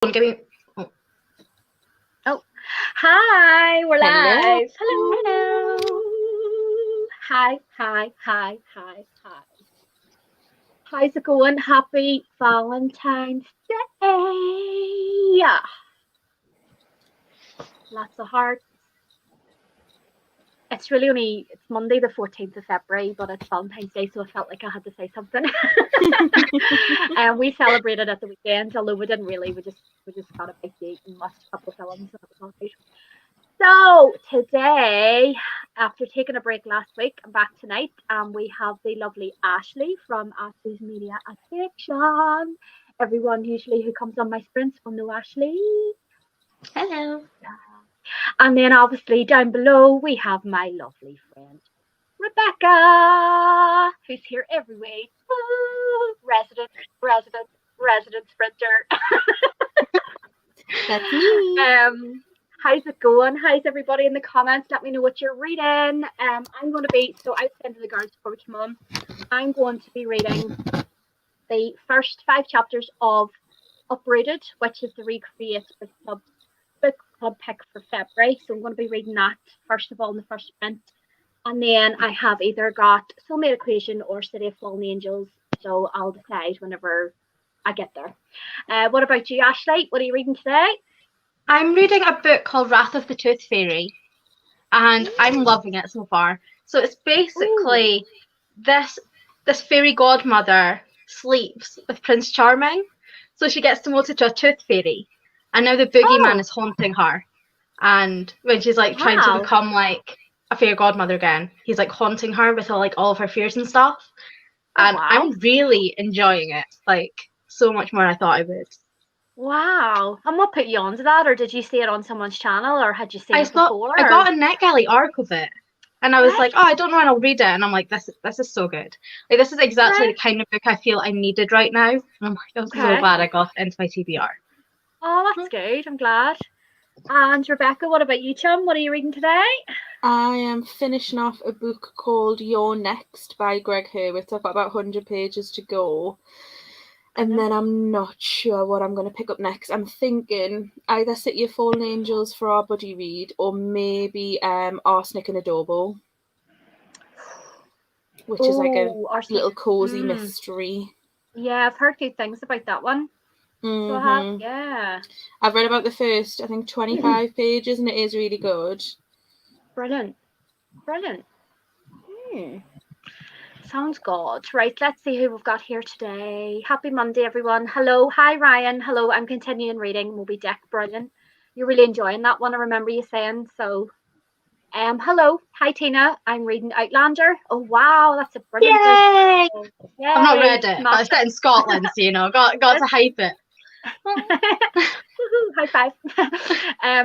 Give me. Oh, hi, we're Hello. live. Hello. Hi. How's it going? Happy Valentine's Day. Lots of hearts. It's Monday the 14th of February, but it's Valentine's Day, so I felt like I had to say something. And we celebrated at the weekend, although we didn't really. We just got a big date and watched a couple of films, and it was all good. So today, after taking a break last week, I'm back tonight, and we have the lovely Ashleigh from Ashleigh's Media Addiction. Everyone usually who comes on my sprints will know Ashleigh. Hello. And then obviously down below we have my lovely friend Rebecca, who's here every week. Woo! Resident sprinter. That's me. How's it going? How's everybody in the comments? Let me know what you're reading. I'm going to be, so I was saying to the girls before we came on, I'm going to be reading the first 5 chapters of Uprooted, which is the Recreate book club pick for February. So I'm going to be reading that first of all in the first sprint. And then I have either got Soulmate Equation or City of Fallen Angels. So I'll decide whenever I get there. What about you, Ashleigh? What are you reading today? I'm reading a book called Wrath of the Tooth Fairy, and I'm loving it so far. So it's basically this fairy godmother sleeps with Prince Charming, so she gets demoted to a tooth fairy, and now the boogeyman is haunting her. And when she's like trying to become like a fairy godmother again, he's like haunting her with all of her fears and stuff. And I'm really enjoying it, like so much more than I thought I would. Wow. And what put you onto that? Or did you see it on someone's channel, or had you seen it before? I got a NetGalley arc of it. And I was like, oh, I don't know when I'll read it. And I'm like, this is so good. Like, this is exactly the kind of book I feel I needed right now. And I'm like, I'm so glad I got into my TBR. Oh, that's good. I'm glad. And Rebecca, what about you, chum? What are you reading today? I am finishing off a book called Your Next by Greg Hurwitz. I've got about 100 pages to go. And then I'm not sure what I'm going to pick up next. I'm thinking either City of Fallen Angels for our buddy read, or maybe Arsenic and Adobo, which is like a little cozy mystery. Yeah, I've heard good things about that one. So I have, yeah. I've read about the first, I think, 25 pages, and it is really good. Brilliant. Sounds good. Right, let's see who we've got here today. Happy Monday, everyone. Hello. Hi, Ryan. Hello. I'm continuing reading Moby Dick. Brilliant. You're really enjoying that one, I remember you saying. So, hello. Hi, Tina. I'm reading Outlander. Oh, wow. That's a brilliant book. Yay! I've not read it, but it's set in Scotland, so, you know, got to hype it. High five.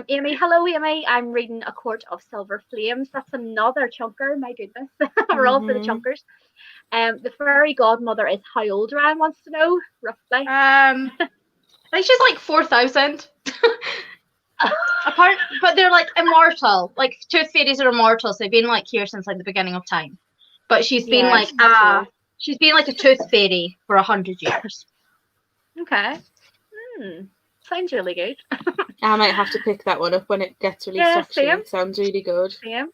Amy, hello Amy. I'm reading A Court of Silver Flames. That's another chunker, my goodness. We're all for the chunkers. The fairy godmother is how old, Ryan wants to know, roughly. I think she's like 4,000. But they're like immortal. Like tooth fairies are immortal, so they've been like here since like the beginning of time. But she's been she's been like a tooth fairy for 100 years. Okay. Sounds really good. I might have to pick that one up when it gets released. Actually, it sounds really good. Same.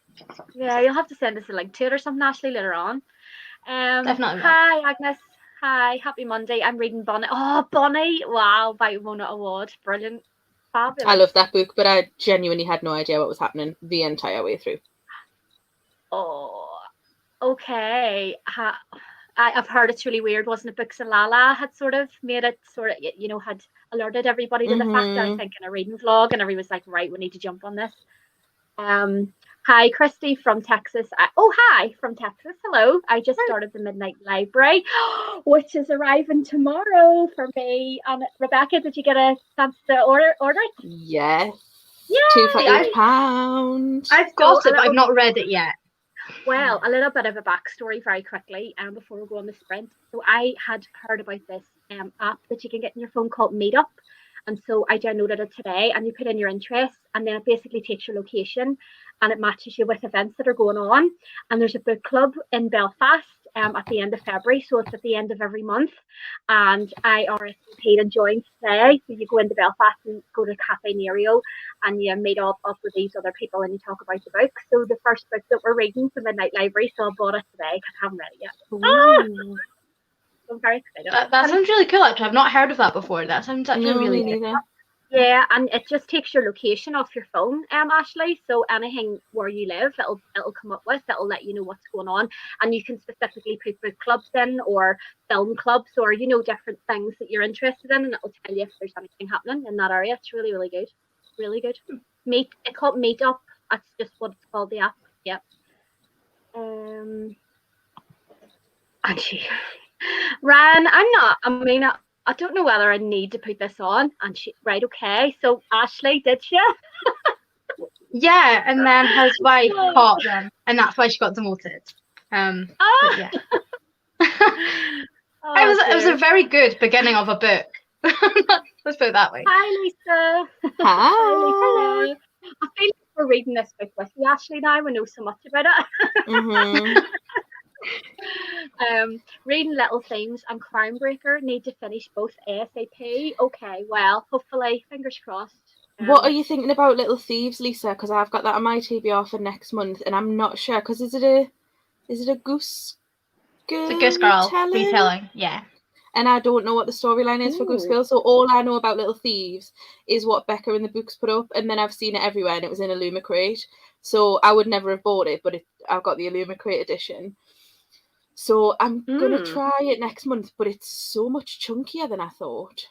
Yeah, you'll have to send us a link to it or something, Ashleigh, later on. Definitely. Hi, Agnes. Hi, happy Monday. I'm reading Bonnie. Oh, Bonnie! Wow, by Mona Award. Brilliant. Fabulous. I love that book, but I genuinely had no idea what was happening the entire way through. Oh, okay. I've heard it's really weird, wasn't it? Books and Lala had sort of made it had alerted everybody to the fact that I was thinking a reading vlog, and everybody was like, right, we need to jump on this. Hi, Christy from Texas. Hi from Texas. Hello. I just started the Midnight Library, which is arriving tomorrow for me. And Rebecca, did you get a chance to order it? Yes. Yeah. 2 for £8. I've got it, but I've not read it yet. Well, a little bit of a backstory very quickly before we go on the sprint. So I had heard about this app that you can get in your phone called Meetup. And so I downloaded it today, and you put in your interests, and then it basically takes your location and it matches you with events that are going on. And there's a book club in Belfast at the end of February, so it's at the end of every month. And I RSVP'd and joined today. So you go into Belfast and go to Cafe Nero, and you meet up with these other people and you talk about the book. So the first book that we're reading is the Midnight Library, so I bought it today because I haven't read it yet. So I'm very excited. That sounds really cool, actually. I've not heard of that before. That sounds actually really me good. neither. Yeah, and it just takes your location off your phone, Ashleigh. So anything where you live, it'll come up with. It'll let you know what's going on, and you can specifically put book clubs in, or film clubs, or different things that you're interested in, and it'll tell you if there's anything happening in that area. It's really, really good. Really good. It's called Meetup. That's just what it's called. The app. Yep. And she, Ryan, I don't know whether I need to put this on. And she, right, okay. So Ashleigh, did she? Yeah, and then his wife caught them, and that's why she got demoted. But yeah. It was a very good beginning of a book. Let's put it that way. Hi, Lisa. Hi. Hello. I feel like we're reading this book with you, Ashleigh, now. We know so much about it. Reading Little Themes and Crownbreaker need to finish both ASAP. Okay, well, hopefully, fingers crossed. What are you thinking about Little Thieves, Lisa? Because I've got that on my TBR for next month, and I'm not sure. Because is it a Goose Girl? It's a Goose Girl retelling, yeah. And I don't know what the storyline is for Goose Girl, so all I know about Little Thieves is what Becca in the books put up, and then I've seen it everywhere, and it was in a Illuma crate. So I would never have bought it, but I've got the Illuma crate edition. So I'm gonna try it next month, but it's so much chunkier than I thought.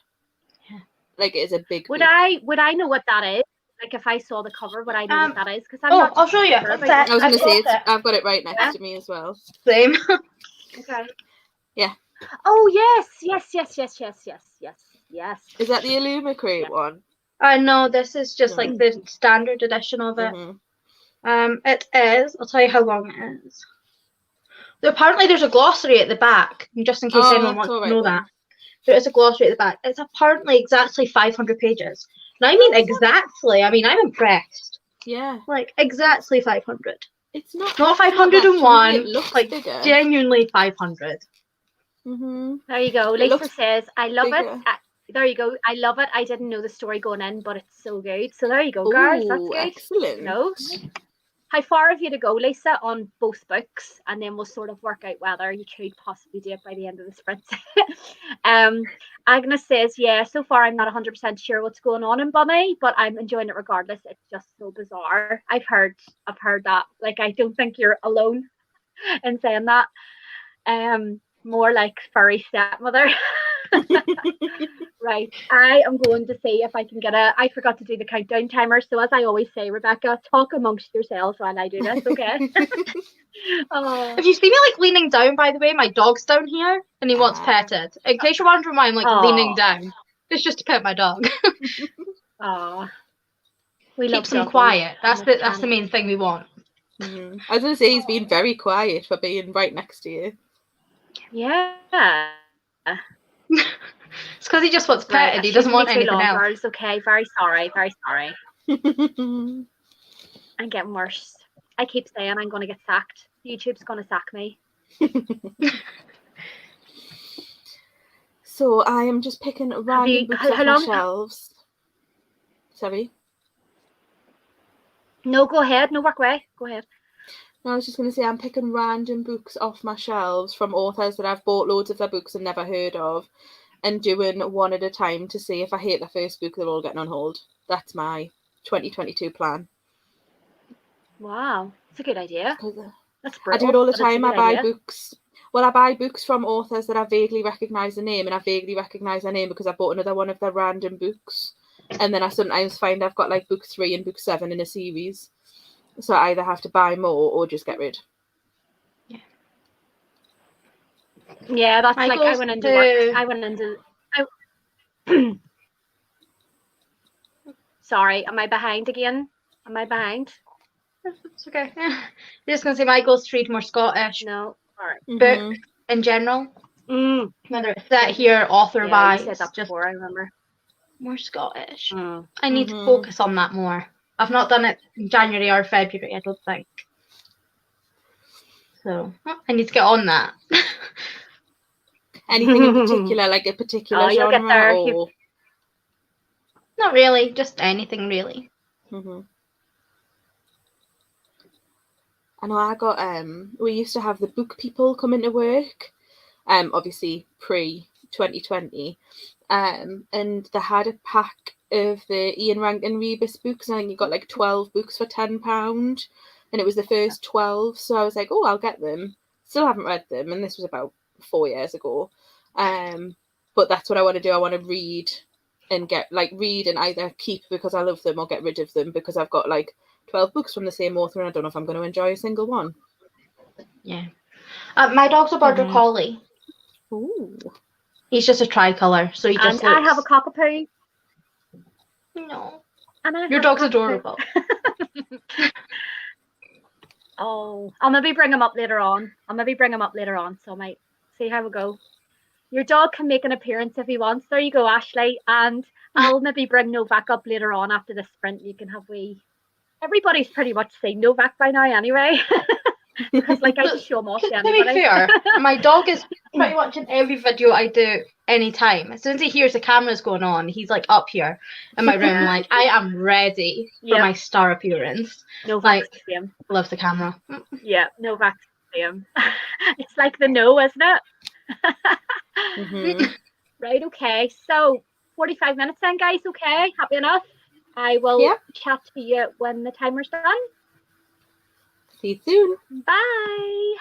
Yeah. Like, it is a big. Would I know what that is? Like, if I saw the cover, would I know what that is? Because I'll show you. I was gonna say I've got it right next to me as well. Same. Okay. Yeah. Oh yes. Is that the Illuma crate one? No, this is just like the standard edition of it. It is. I'll tell you how long it is. Apparently, there's a glossary at the back, just in case anyone wants to know that. There is a glossary at the back. It's apparently exactly 500 pages. And I mean exactly. I mean, I'm impressed. Yeah. Like, exactly 500. It's not 501. It looks like, bigger. Genuinely 500. There you go. Lisa says, I love it. There you go. I love it. I didn't know the story going in, but it's so good. So there you go, girls. That's good. Excellent. How far have you to go, Lisa, on both books? And then we'll sort of work out whether you could possibly do it by the end of the sprint. Agnes says, yeah, so far I'm not 100% sure what's going on in Bunny, but I'm enjoying it regardless. It's just so bizarre. I've heard that. Like, I don't think you're alone in saying that. More like furry stepmother. Right, I am going to see if I can get I forgot to do the countdown timer, so as I always say, Rebecca, talk amongst yourselves while I do this, okay? If you see me like leaning down, by the way, my dog's down here and he wants petted. In case you're wondering why I'm like leaning down, it's just to pet my dog. We keeps him quiet. That's the main thing we want. I was gonna say he's been very quiet for being right next to you. Yeah. It's because he just wants petted. He doesn't want anything else. Girls. Okay, very sorry. I'm getting worse. I keep saying I'm going to get sacked. YouTube's going to sack me. So I am just picking random books off my shelves. Sorry. No, go ahead. No, work away. Go ahead. No, I was just going to say I'm picking random books off my shelves from authors that I've bought loads of their books and never heard of, and doing one at a time to see if I hate the first book, they're all getting on hold. That's my 2022 plan. Wow, that's a good idea. That's I do it all the time. I buy books. Well, I buy books from authors that I vaguely recognise the name, and I vaguely recognise their name because I bought another one of their random books. And then I sometimes find I've got like book 3 and book 7 in a series. So I either have to buy more or just get rid. Yeah, that's like I went into work. Sorry, am I behind again? Am I behind? It's okay. I'm just going to say my goal is to read more Scottish book in general. Whether it's set here, author-wise. You said that before, I remember. More Scottish. I need to focus on that more. I've not done it in January or February, I don't think. So I need to get on that. Anything in particular, like a particular you'll get genre, there. or? Not really, just anything really. Mm-hmm. I know I got, we used to have the book people come into work, obviously pre-2020, and they had a pack of the Ian Rankin Rebus books, and I think you got like 12 books for £10, and it was the first 12, so I was like, oh, I'll get them. Still haven't read them, and this was about 4 years ago. But that's what I want to do. I want to read and read and either keep because I love them or get rid of them because I've got like 12 books from the same author and I don't know if I'm going to enjoy a single one. Yeah. My dog's a border collie. Ooh. He's just a tricolour, so he just I have a cockapoo. No. And Your dog's adorable. Oh, I'll maybe bring him up later on. So I might see how we go. Your dog can make an appearance if he wants. There you go, Ashleigh. And I'll maybe bring Novak up later on after the sprint. You can have everybody's pretty much seen Novak by now anyway. Because I just show him off to anybody. To be fair, my dog is pretty much in every video I do anytime. As soon as he hears the cameras going on, he's like up here in my room, like I am ready for my star appearance. Novak's the same. Loves the camera. Yeah, Novak's the same. It's like the no, isn't it? Right, okay. So 45 minutes then, guys, okay? Happy enough? I will chat to you when the timer's done. See you soon. Bye.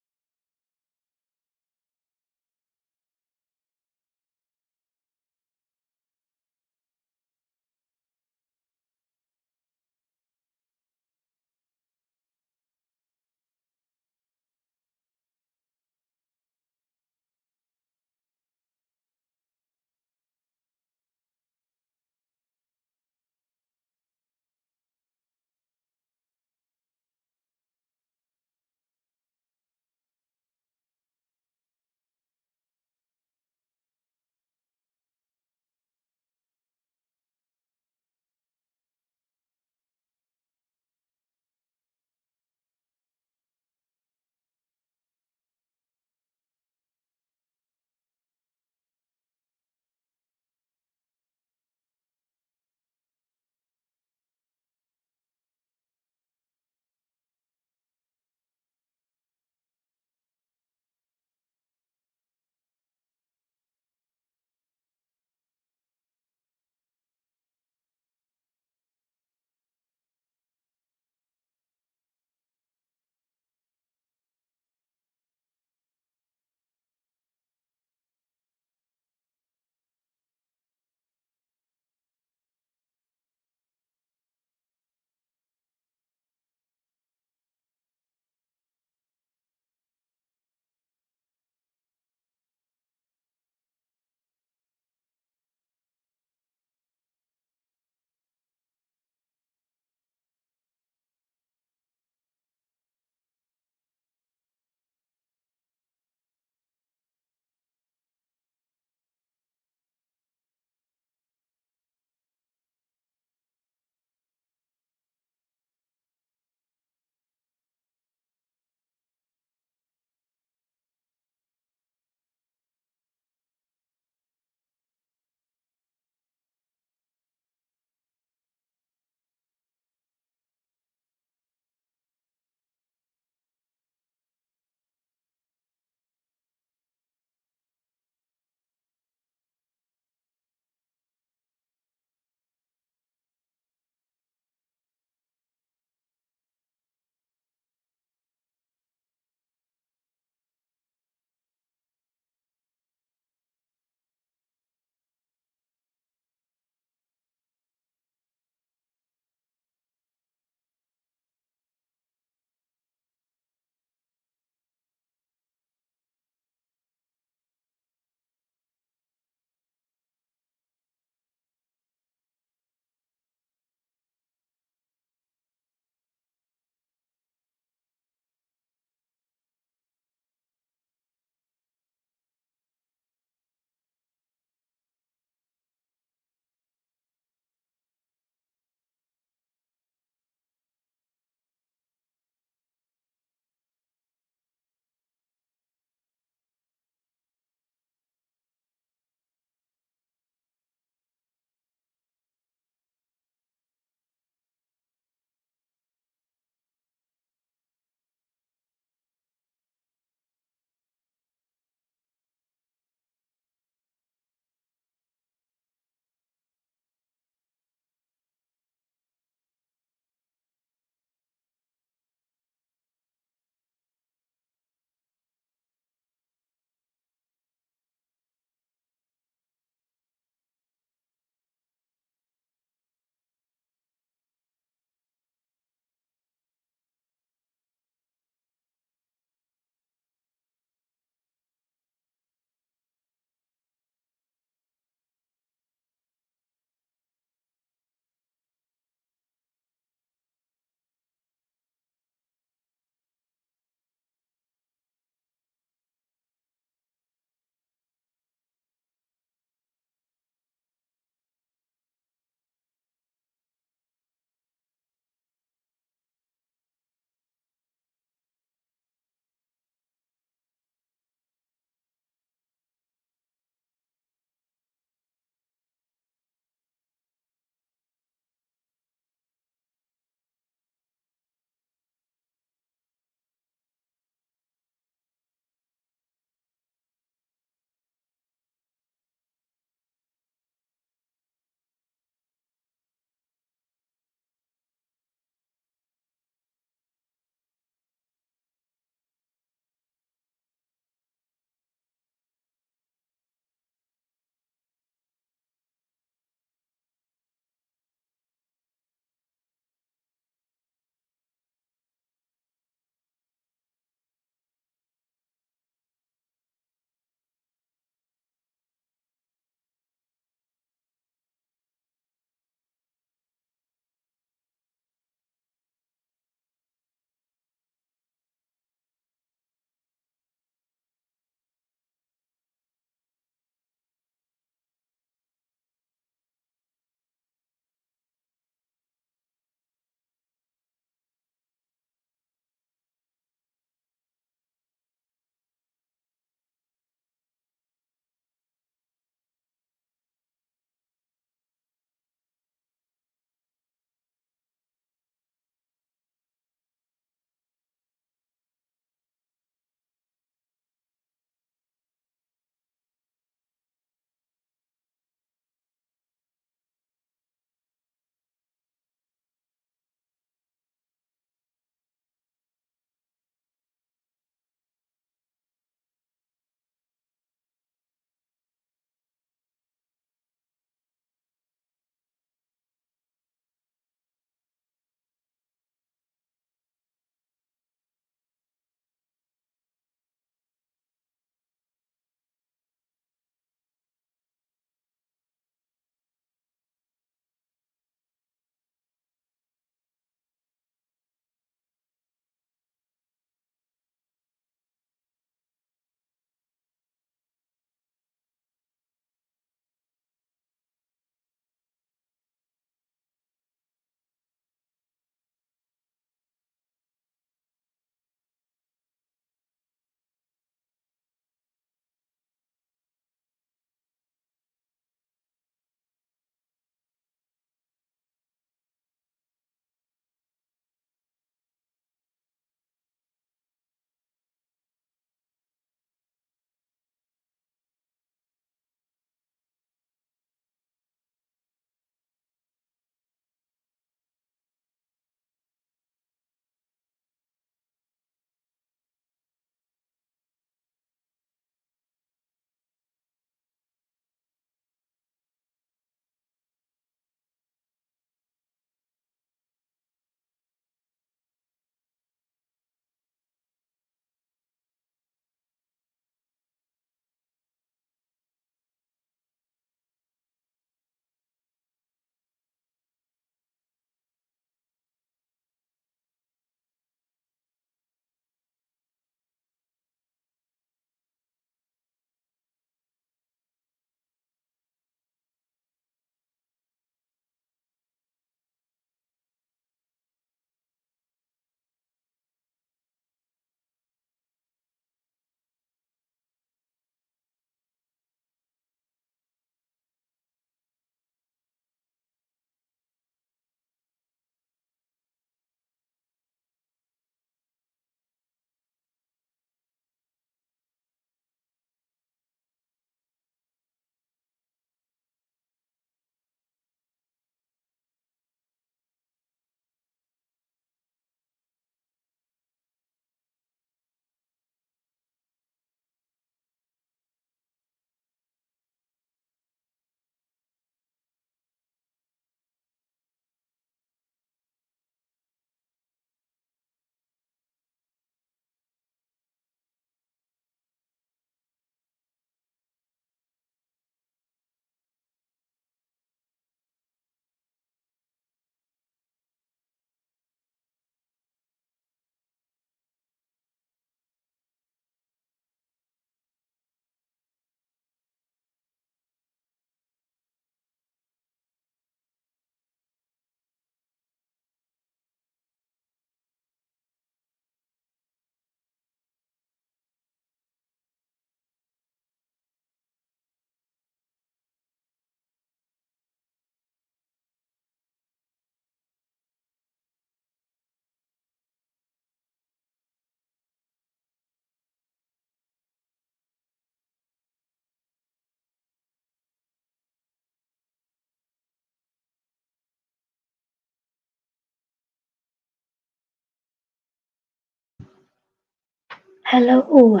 Hello.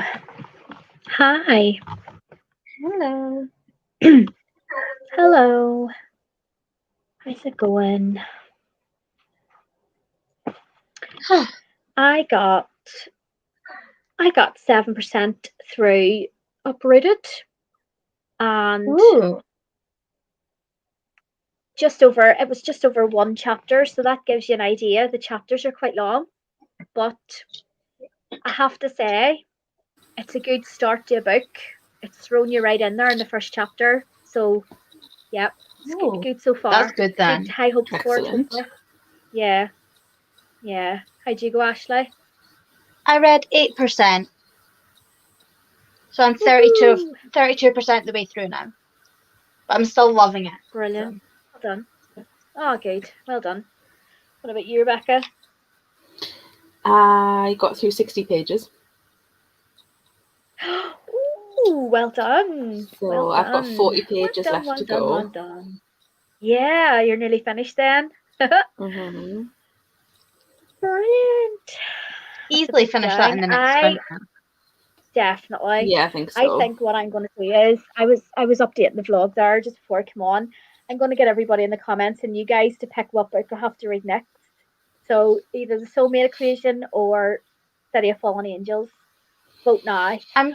Hi. Hello. Hello. How's it going? I got 7% through Uprooted, and Ooh. it was just over one chapter, so that gives you an idea. The chapters are quite long, but I have to say it's a good start to a book. It's thrown you right in there in the first chapter. So yeah, it's Ooh, good so far. that's good then. Good high hopes for it, Excellent. hopefully. Yeah. Yeah. How'd you go, Ashleigh? I read 8%. So I'm Woohoo! 32% the way through now. But I'm still loving it. Brilliant. So. Well done. Oh, good. Well done. What about you, Rebecca? I got through 60 pages. Ooh, well done. So Well I've got done. 40 pages well done, left well to done, go. well done. Yeah, you're nearly finished then. Mm-hmm. Brilliant. Easily finish that in the next sprint. Definitely. Yeah, I think so. I think what I'm going to do is I was updating the vlog there just before I come on. I'm going to get everybody in the comments and you guys to pick what book I have to read next. So either the Soulmate Equation or City of Fallen Angels. Vote now. I'm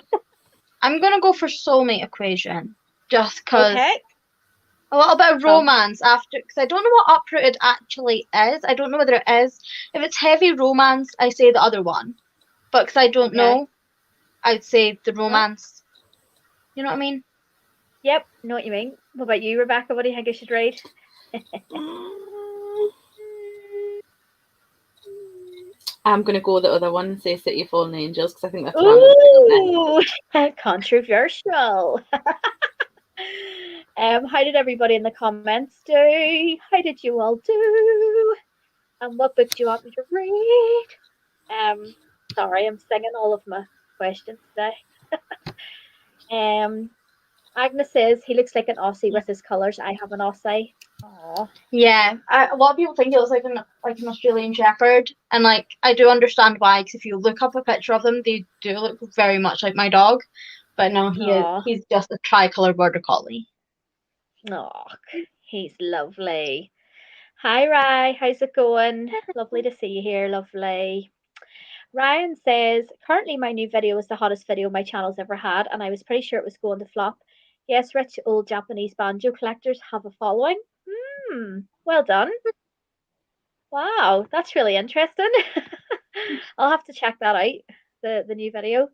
gonna go for Soulmate Equation just because Okay. a little bit of romance after, because I don't know what Uprooted actually is. I don't know whether it is. If it's heavy romance, I say the other one, but because I don't know, I'd say the romance. You know what I mean? Yep, know what you mean. What about you, Rebecca? What do you think I should read? I'm going to go the other one and say City of Fallen Angels because I think that's what I'm going to pick up next. Ooh, controversial. How did everybody in the comments do? How did you all do? And what book do you want me to read? Sorry, I'm singing all of my questions today. Agnes says he looks like an Aussie with his colours. I have an Aussie. Aww. Yeah, a lot of people think it looks like an Australian Shepherd, and like I do understand why. Because if you look up a picture of them, they do look very much like my dog. But no, he's just a tricolour border collie. Aw, he's lovely. Hi, Rye. How's it going? Lovely to see you here. Lovely. Ryan says, currently my new video is the hottest video my channel's ever had, and I was pretty sure it was going to flop. Yes, rich old Japanese banjo collectors have a following. Well done. Wow, that's really interesting. I'll have to check that out, the new video.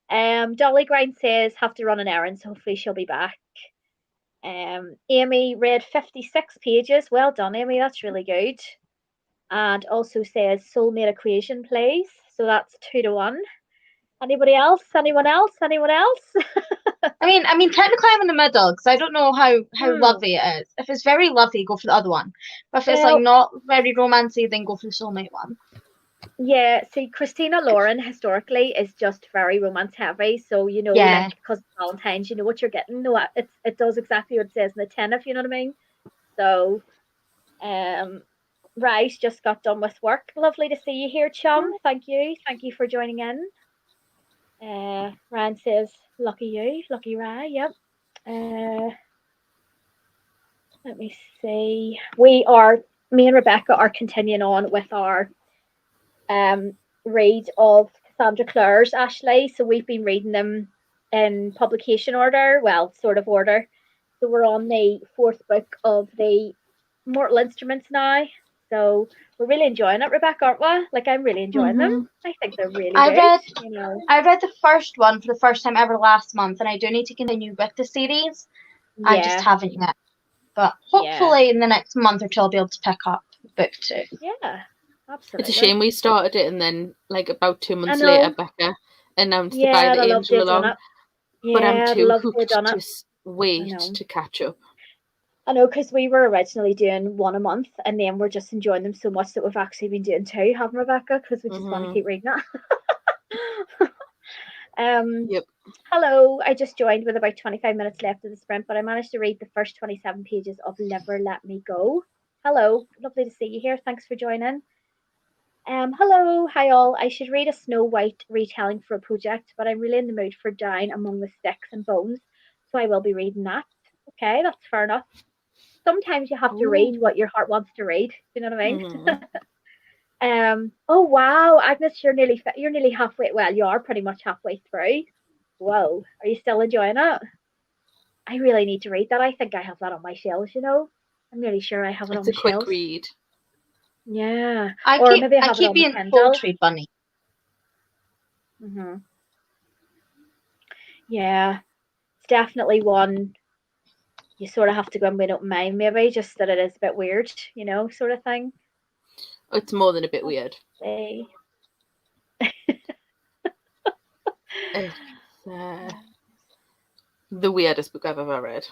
Dolly Grind says, have to run an errand, so hopefully she'll be back. Amy read 56 pages. Well done, Amy. That's really good. And also says Soulmate Equation plays. So that's 2-1. Anybody else? Anyone else? Anyone else? I mean, technically I'm in the middle because I don't know how lovely it is. If it's very lovely, go for the other one. But if it's like not very romancy, then go for the Soulmate one. Yeah, see, Christina Lauren historically is just very romance heavy. So like because Valentine's, you know what you're getting. No, it does exactly what it says in the tin, if you know what I mean. So, Rice just got done with work. Lovely to see you here, chum. Thank you for joining in. Ryan says, "Lucky you, lucky Rye." Yep. Let me see. Me and Rebecca are continuing on with our read of Cassandra Clare's Ashleigh. So we've been reading them in publication order, well, sort of order. So we're on the 4th book of the Mortal Instruments now. So we're really enjoying it, Rebecca, aren't we? Like, I'm really enjoying them. I think they're really good. I read the first one for the first time ever last month, and I do need to continue with the series. Yeah. I just haven't yet. But hopefully in the next month or two I'll be able to pick up book 2. Yeah, absolutely. It's a shame we started it and then like about 2 months later Becca announced the By the Angel along. But I'm too hooked to wait to catch up. I know, because we were originally doing one a month, and then we're just enjoying them so much that we've actually been doing 2, haven't we, Rebecca? Because we just want to keep reading it. Yep. Hello, I just joined with about 25 minutes left of the sprint, but I managed to read the first 27 pages of Never Let Me Go. Hello, lovely to see you here. Thanks for joining. Hello, hi all. I should read a Snow White retelling for a project, but I'm really in the mood for Down Among the Sticks and Bones, so I will be reading that. Okay, that's fair enough. Sometimes you have to read what your heart wants to read. You know what I mean? Oh wow, Agnes, you're nearly halfway. Well, you are pretty much halfway through. Whoa, are you still enjoying it? I really need to read that. I think I have that on my shelves. I'm nearly sure I have it on It's my a quick shelves. read. Yeah, I or keep maybe I have it on the being Kindle. poetry bunny. Yeah, it's definitely one you sort of have to go in with open mind, maybe just that it is a bit weird, sort of thing. It's more than a bit weird. It's the weirdest book I've ever read.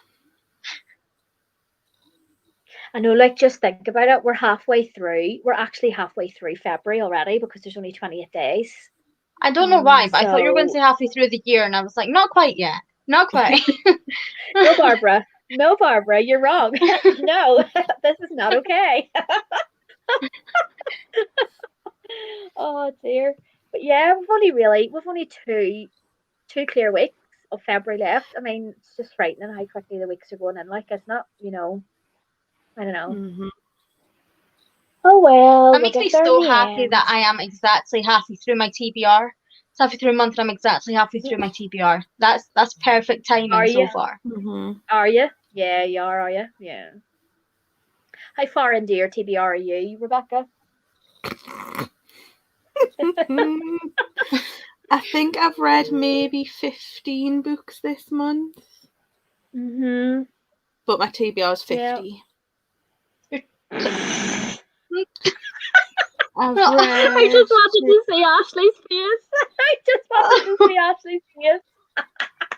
I know, like, just think about it. We're halfway through. We're actually halfway through February already because there's only 28 days. I don't know why, but I thought you were going to say halfway through the year, and I was like, not quite yet. Not quite. No, Barbara. No, Barbara, you're wrong. No, this is not okay. Oh dear. But yeah, we've only two clear weeks of February left. I mean, it's just frightening how quickly the weeks are going in. Like, it's not, I don't know. Oh well. That makes me so happy that I am exactly halfway through my TBR. It's halfway through a month, and I'm exactly halfway through my TBR. That's perfect timing so far. Are you? Yeah, you are you? Yeah. How far into your TBR are you, Rebecca? I think I've read maybe 15 books this month. But my TBR is 50. Yeah. I've read... I just wanted to see Ashleigh's face. I just wanted to see Ashleigh's face.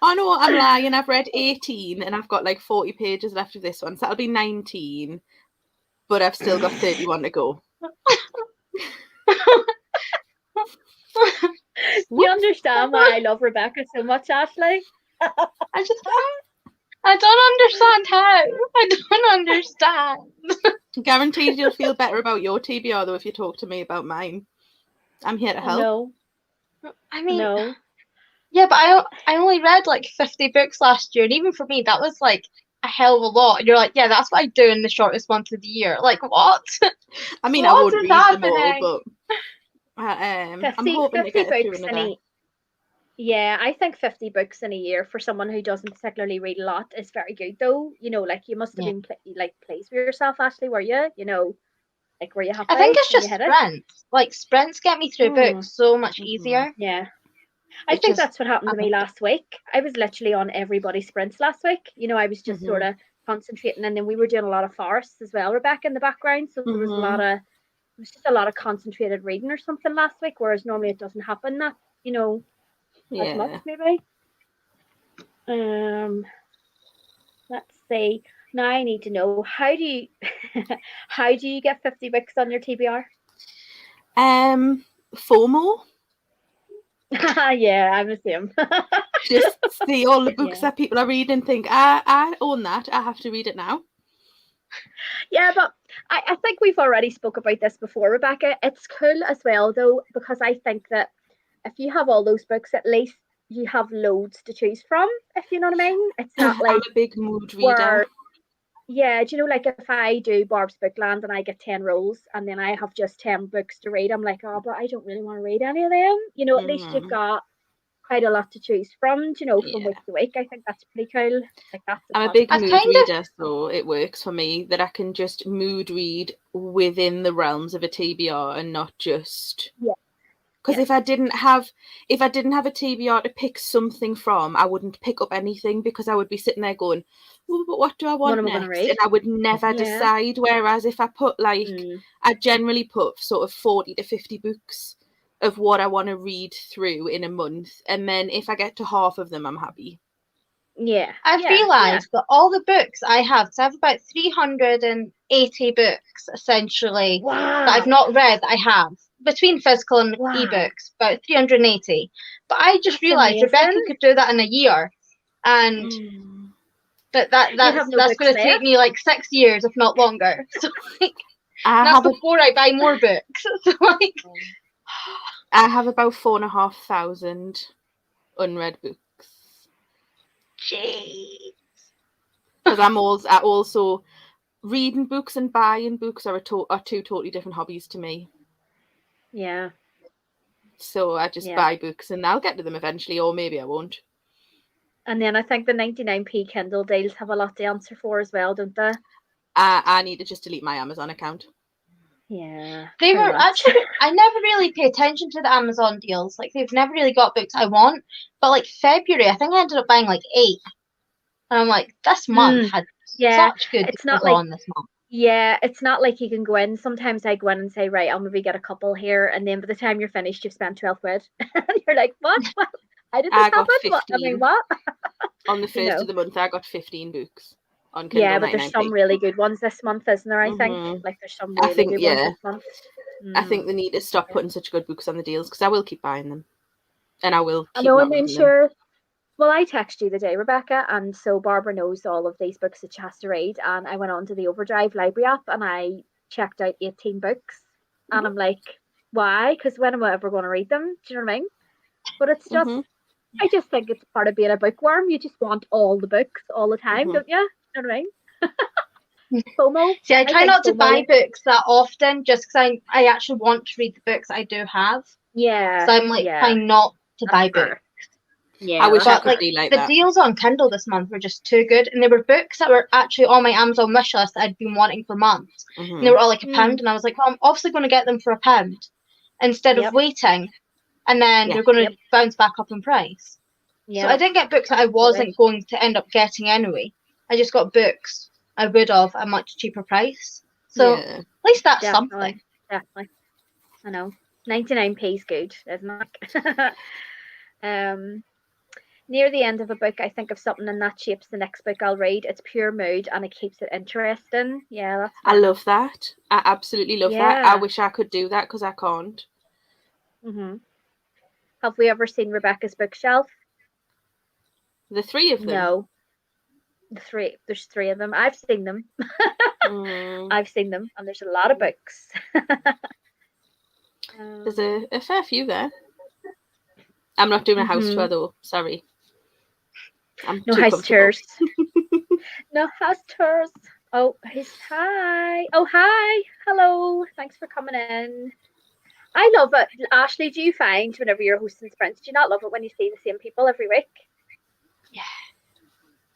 Oh no, I'm lying. I've read 18 and I've got like 40 pages left of this one. So that'll be 19. But I've still got 31 to go. You understand why I love Rebecca so much, Ashleigh? I don't understand how. I don't understand. Guaranteed you'll feel better about your TBR though if you talk to me about mine. I'm here to help. No. I mean, no. Yeah, but I only read like 50 books last year, and even for me, that was like a hell of a lot. And you're like, yeah, that's what I do in the shortest month of the year. Like, what? I mean, I would read them all, but I'm hoping to get through another. Yeah, I think 50 books in a year for someone who doesn't particularly read a lot is very good, though. Like, you must have been pleased with yourself, Ashleigh, were you? Like, were you happy? I think it's just sprints. Like, sprints get me through books so much easier. Yeah. I think that's what happened to me last week. I was literally on everybody's sprints last week. I was just sort of concentrating, and then we were doing a lot of forests as well, Rebecca, in the background. So there was just a lot of concentrated reading or something last week, whereas normally it doesn't happen that, as much maybe. Let's see. Now I need to know, how do you get 50 books on your TBR? FOMO. Yeah, I'm the same. Just see all the books that people are reading and think, I own that. I have to read it now. Yeah, but I think we've already spoke about this before, Rebecca. It's cool as well, though, because I think that if you have all those books, at least you have loads to choose from, if you know what I mean. It's not like... I'm a big mood reader. Yeah, do you know, like, if I do Barb's Bookland and I get 10 rolls and then I have just 10 books to read, I'm like, oh, but I don't really want to read any of them. At least you've got quite a lot to choose from, from week to week. I think that's pretty cool. Like, I'm a big mood reader, so it works for me that I can just mood read within the realms of a TBR and not just... Because if I didn't have a TBR to pick something from, I wouldn't pick up anything because I would be sitting there going, oh, but what do I want next? And I would never decide. Whereas if I put I generally put sort of 40 to 50 books of what I want to read through in a month. And then if I get to half of them, I'm happy. Yeah. I've realised that all the books I have, so I have about 380 books essentially that I've not read that I have. Between physical and ebooks, about 380. But I just realised Rebecca could do that in a year. And that's going to take me like 6 years, if not longer. So And that's before I buy more books. So, like, I have about 4,500 unread books. jeez. Because I also reading books and buying books are two totally different hobbies to me. Yeah. So I just buy books and I'll get to them eventually, or maybe I won't. And then I think the 99p Kindle deals have a lot to answer for as well, don't they? I need to just delete my Amazon account. Yeah. They were actually, I never really pay attention to the Amazon deals. Like, they've never really got books I want. But, like, February, I think I ended up buying, like, 8. And I'm like, this month had such good deals on this month. Yeah, it's not like you can go in. Sometimes I go in and say, right, I'll maybe get a couple here. And then by the time you're finished, you've spent 12 quid. And you're like, what? How did this happen? 15. What? On the first of the month, I got 15 books on Kindle. Yeah, but there's some really good ones this month, isn't there? I think like there's some really good ones this month. I think they need to stop putting such good books on the deals, because I will keep buying them, and I will. I know, and then sure. Well, I texted you the day, Rebecca, and so Barbara knows all of these books that she has to read, and I went on to the Overdrive library app and I checked out 18 books, and I'm like, why? Because when am I ever going to read them? Do you know what I mean? But it's just, I just think it's part of being a bookworm. You just want all the books all the time, don't you? You know what I mean? FOMO. See, I try not to buy books that often, just because I actually want to read the books I do have. Yeah. So I'm like trying not to buy books. Yeah, I wish I could be like the that. deals on Kindle this month were just too good, and they were books that were actually on my Amazon wish list that I'd been wanting for months. And they were all like £1, and I was like, well, I'm obviously going to get them for £1 instead of waiting, and then they're going to bounce back up in price. So I didn't get books that I wasn't going to end up getting anyway. I just got books I would have at a much cheaper price. So at least that's something. Definitely. I know. 99p is good, isn't it? Near the end of a book, I think of something and that shapes the next book I'll read. It's pure mood and it keeps it interesting. Yeah, that's I love that. I absolutely love that. I wish I could do that because I can't. Have we ever seen Rebecca's bookshelf? The 3 of them? No. There's 3 of them. I've seen them. I've seen them, and there's a lot of books. There's a fair few there. I'm not doing a house tour though. Sorry. No house tours. No house tours. Oh, hi. Oh, hi. Hello. Thanks for coming in. I love it. Ashleigh, do you find whenever you're hosting sprints, do you not love it when you see the same people every week? Yeah.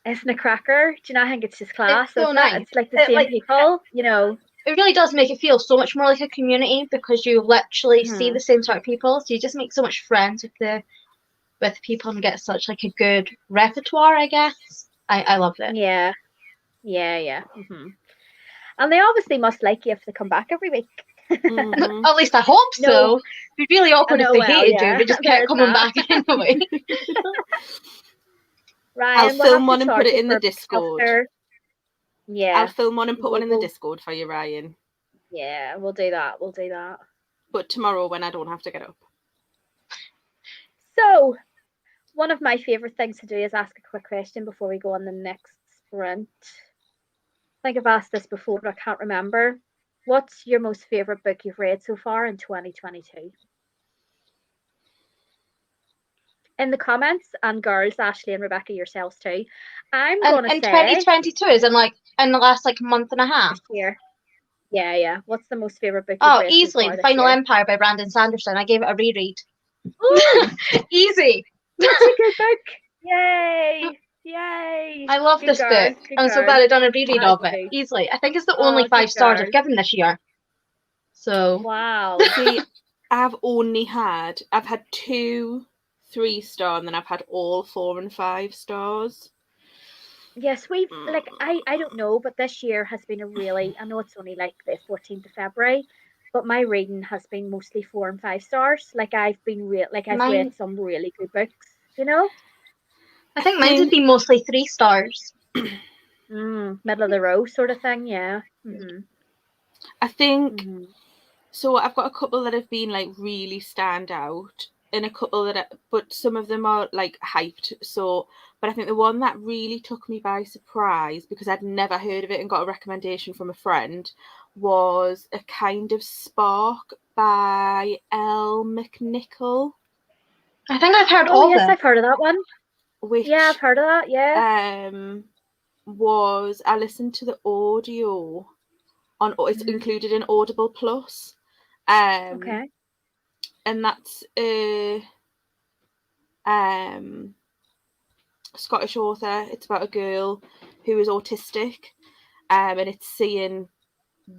Isn't it a cracker? Do you not think it's just class? It's so nice. It's like the same people, you know. It really does make it feel so much more like a community because you literally see the same sort of people. So you just make so much friends with people and get such like a good repertoire, I guess. I love it. Yeah. And they obviously must like you if they come back every week. At least I hope so. It'd be really awkward if they hated you, but just kept coming back anyway. Ryan, I'll film one and put it in the Discord. Yeah. I'll film one and put one in the Discord for you, Ryan. Yeah, we'll do that. But tomorrow when I don't have to get up. So, one of my favourite things to do is ask a quick question before we go on the next sprint. I think I've asked this before, but I can't remember. What's your most favourite book you've read so far in 2022? In the comments, and girls, Ashleigh and Rebecca, yourselves too. I'm going to say... In 2022, is in the last month and a half? This year. Yeah. What's the most favourite book you've read easily, so far The Final year? Empire by Brandon Sanderson. I gave it a reread. Easy. That's a good book. Yay. I love this book. I'm so glad I've done a reread of it. Easily. I think it's the only 5 stars I've given this year. So. Wow. See, I've had 2 3-star, and then I've had all 4 and 5 stars. Yes, we've I don't know, but this year has been a really, I know it's only the 14th of February, but my reading has been mostly 4 and 5 stars. I've read some really good books, you know. I think mine would be mostly 3 stars. Middle of the road sort of thing, yeah. I think so. I've got a couple that have been really stand out, and a couple but some of them are hyped. So, but I think the one that really took me by surprise, because I'd never heard of it and got a recommendation from a friend, was A Kind of Spark by Elle Mcnichol. I think I've heard Oh of yes, it. I've heard of that one. Which Yeah, I've heard of that. Yeah. I listened to the audio on it's included in Audible Plus. Okay. And that's a Scottish author. It's about a girl who is autistic, and it's seeing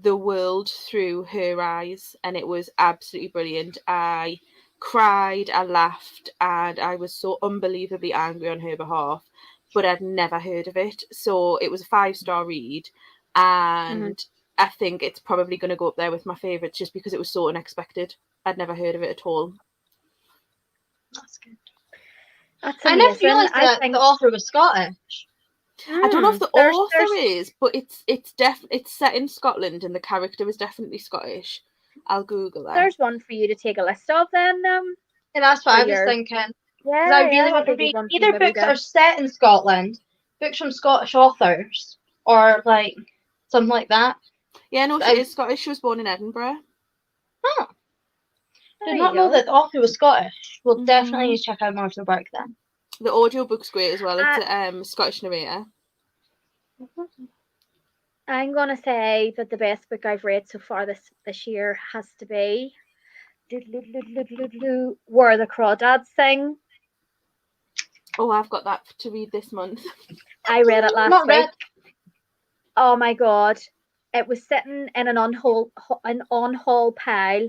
the world through her eyes, and it was absolutely brilliant. I cried, I laughed, and I was so unbelievably angry on her behalf, but I'd never heard of it. So it was a 5-star read, and I think it's probably going to go up there with my favourites just because it was so unexpected. I'd never heard of it at all. That's good. That's I amazing. never realised that the author was Scottish. I don't know if the author is, but it's set in Scotland and the character is definitely Scottish. I'll Google that. There's one for you to take a list of then. And that's what I was thinking. Yeah, I really want to read either books that are set in Scotland, books from Scottish authors, or like something like that. Yeah, no, she is Scottish. She was born in Edinburgh. Oh. Did not know that the author was Scottish. We'll definitely need to check out more of the work then. The audiobook's great as well. It's a Scottish narrator. I'm gonna say that the best book I've read so far this year has to be Where the Crawdads Sing. Oh, I've got that to read this month. I read it last week. Oh my god. It was sitting in an on-haul pile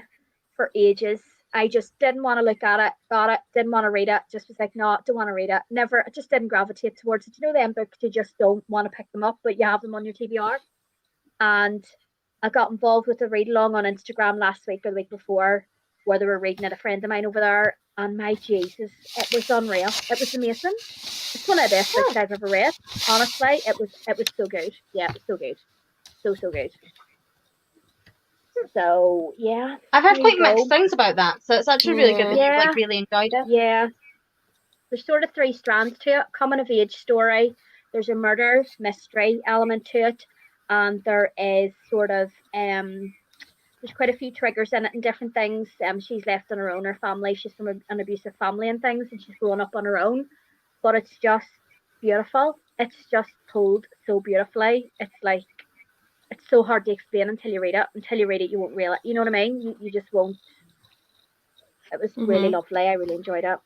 for ages. I just didn't want to look at it, got it, didn't want to read it, just was like, no, don't want to read it. Never, I just didn't gravitate towards it. You know them books, you just don't want to pick them up, but you have them on your TBR. And I got involved with a read-along on Instagram last week or the week before, where they were reading it, a friend of mine over there, and my Jesus, it was unreal. It was amazing. It's one of the best books I've ever read. Honestly, it was so good. Yeah, it was so good. So good. So yeah, I've heard quite mixed things about that, so it's actually really good that you've like really enjoyed it. Yeah, there's sort of 3 strands to it: coming of age story. There's a murder mystery element to it, and there is sort of there's quite a few triggers in it and different things. She's left on her own. Her family, she's from an abusive family and things, and she's grown up on her own. But it's just beautiful. It's just told so beautifully. It's like, it's so hard to explain until you read it. Until you read it, you won't realize. You know what I mean? You just won't. It was really lovely. I really enjoyed it.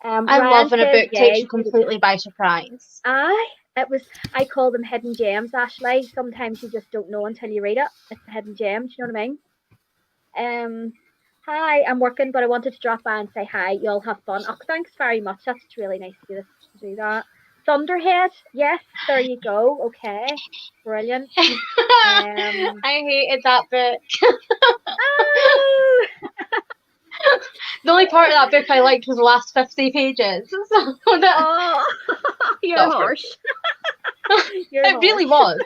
I love when a book takes you completely by surprise. It was. I call them hidden gems, Ashleigh. Sometimes you just don't know until you read it. It's a hidden gem. Do you know what I mean? Hi, I'm working, but I wanted to drop by and say hi. You all have fun. Oh, thanks very much. That's really nice to do that. Thunderhead, yes, there you go. Okay, brilliant. I hated that book. The only part of that book I liked was the last 50 pages. You're harsh. It really was.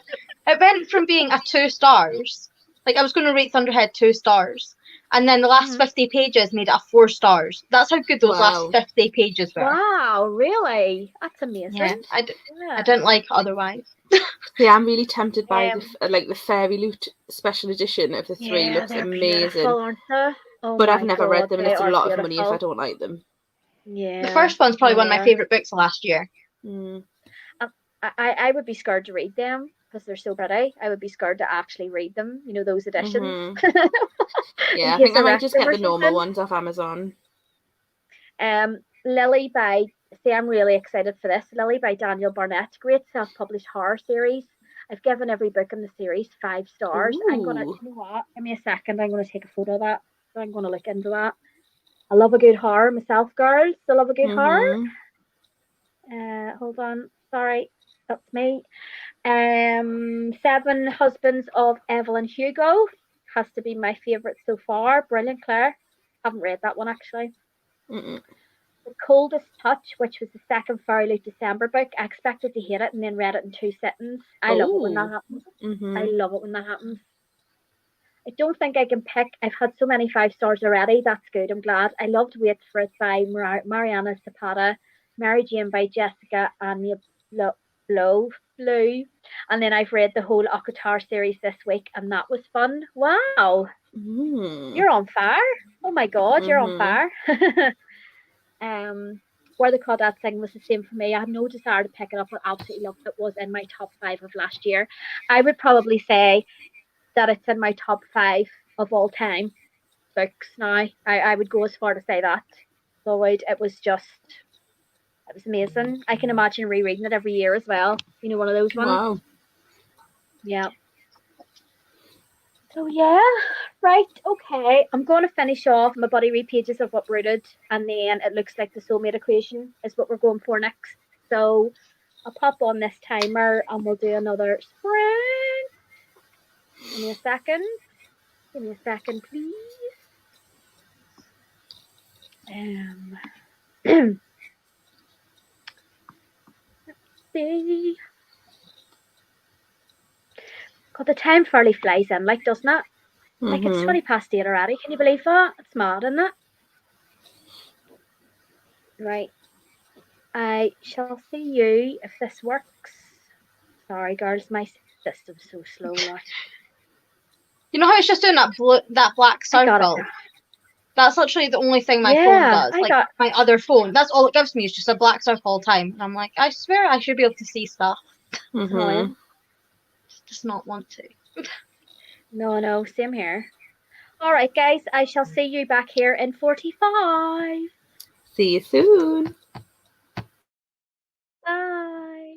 It went from being a 2 stars. Like, I was going to rate Thunderhead 2 stars. And then the last 50 pages made it a 4 stars. That's how good those last 50 pages were. Wow, really? That's amazing. Yeah, I didn't like it otherwise. Yeah, I'm really tempted by the Fairy Loot special edition of the 3. Looks amazing. Aren't they? Oh, but I've never read them, and it's a lot of money if I don't like them. Yeah. The first one's probably one of my favourite books of last year. I would be scared to read them because they're so pretty. I would be scared to actually read them, you know, those editions. Yeah, I think I might just get the normal ones off Amazon. Lily I'm really excited for this. Lily by Daniel Barnett, great self-published horror series. I've given every book in the series 5 stars. Ooh. I'm gonna, you know what? Give me a second. I'm gonna take a photo of that. So I'm gonna look into that. I love a good horror myself, girls. I love a good horror. Hold on. Sorry, that's me. 7 Husbands of Evelyn Hugo has to be my favourite so far. Brilliant, Claire. Haven't read that one actually. The Coldest Touch, which was the second Fairy Loot December book. I expected to hate it and then read it in 2 sittings. I love it when that happens. I love it when that happens. I don't think I can pick. I've had so many 5 stars already. That's good. I'm glad. I loved Wait for It by Mariana Zapata. Mary Jane by Jessica and Blow. flew. And then I've read the whole Akatar series this week, and that was fun. Wow, you're on fire! Oh my god, you're on fire! Where the Crawdads Sing was the same for me. I had no desire to pick it up, but absolutely loved it. It was in my top 5 of last year. I would probably say that it's in my top 5 of all time books now. I would go as far to say that. So it was amazing. I can imagine rereading it every year as well. You know, one of those ones. Wow. Yeah. So yeah, right, okay. I'm going to finish off my body read pages of Uprooted, and then it looks like the soulmate equation is what we're going for next. So I'll pop on this timer and we'll do another sprint. Give me a second. Give me a second, please. Let's see. God, the time fairly flies in, like, doesn't it? Like, it's 8:20 already. Can you believe that? It's mad, isn't it? Right. I shall see you if this works. Sorry, girls, my system's so slow. Like. You know how it's just doing that black circle? That's literally the only thing my phone does. My other phone. That's all it gives me is just a black circle all the time. And I'm like, I swear I should be able to see stuff. Just not want to. No, same here. All right, guys, I shall see you back here in 45. See you soon. Bye.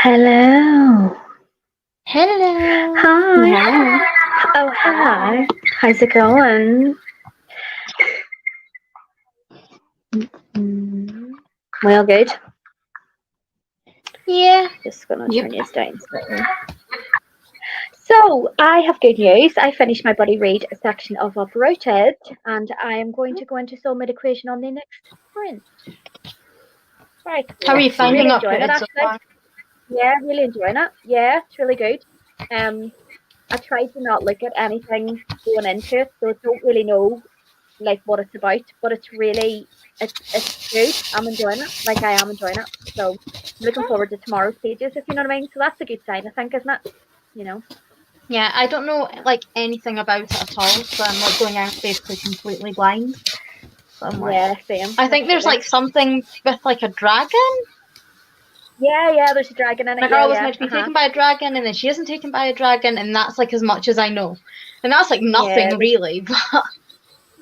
Hello. Hello. Hi. Hi. Oh, hi. How's it going? Well, good. Yeah. Just gonna Yep. turn this down slightly. So, I have good news. I finished my buddy read section of Uprooted, and I am going to go into soulmate equation on the next sprint. Very cool. How are you Excellent. finding Really enjoying it, Uprooted so actually. far? Yeah, really enjoying it. Yeah, it's really good. I tried to not look at anything going into it, so I don't really know like what it's about, but it's really it's good. I'm enjoying it. Like I am enjoying it. So I'm looking forward to tomorrow's pages, if you know what I mean. So that's a good sign, I think, isn't it? You know. Yeah, I don't know like anything about it at all, so I'm like going out basically completely blind. So I'm like, Yeah, same. I think there's like something with like a dragon. Yeah, there's a dragon in it. My girl was Yeah. meant to be taken by a dragon, and then she isn't taken by a dragon, and that's like as much as I know. And that's like Yeah, nothing really, but like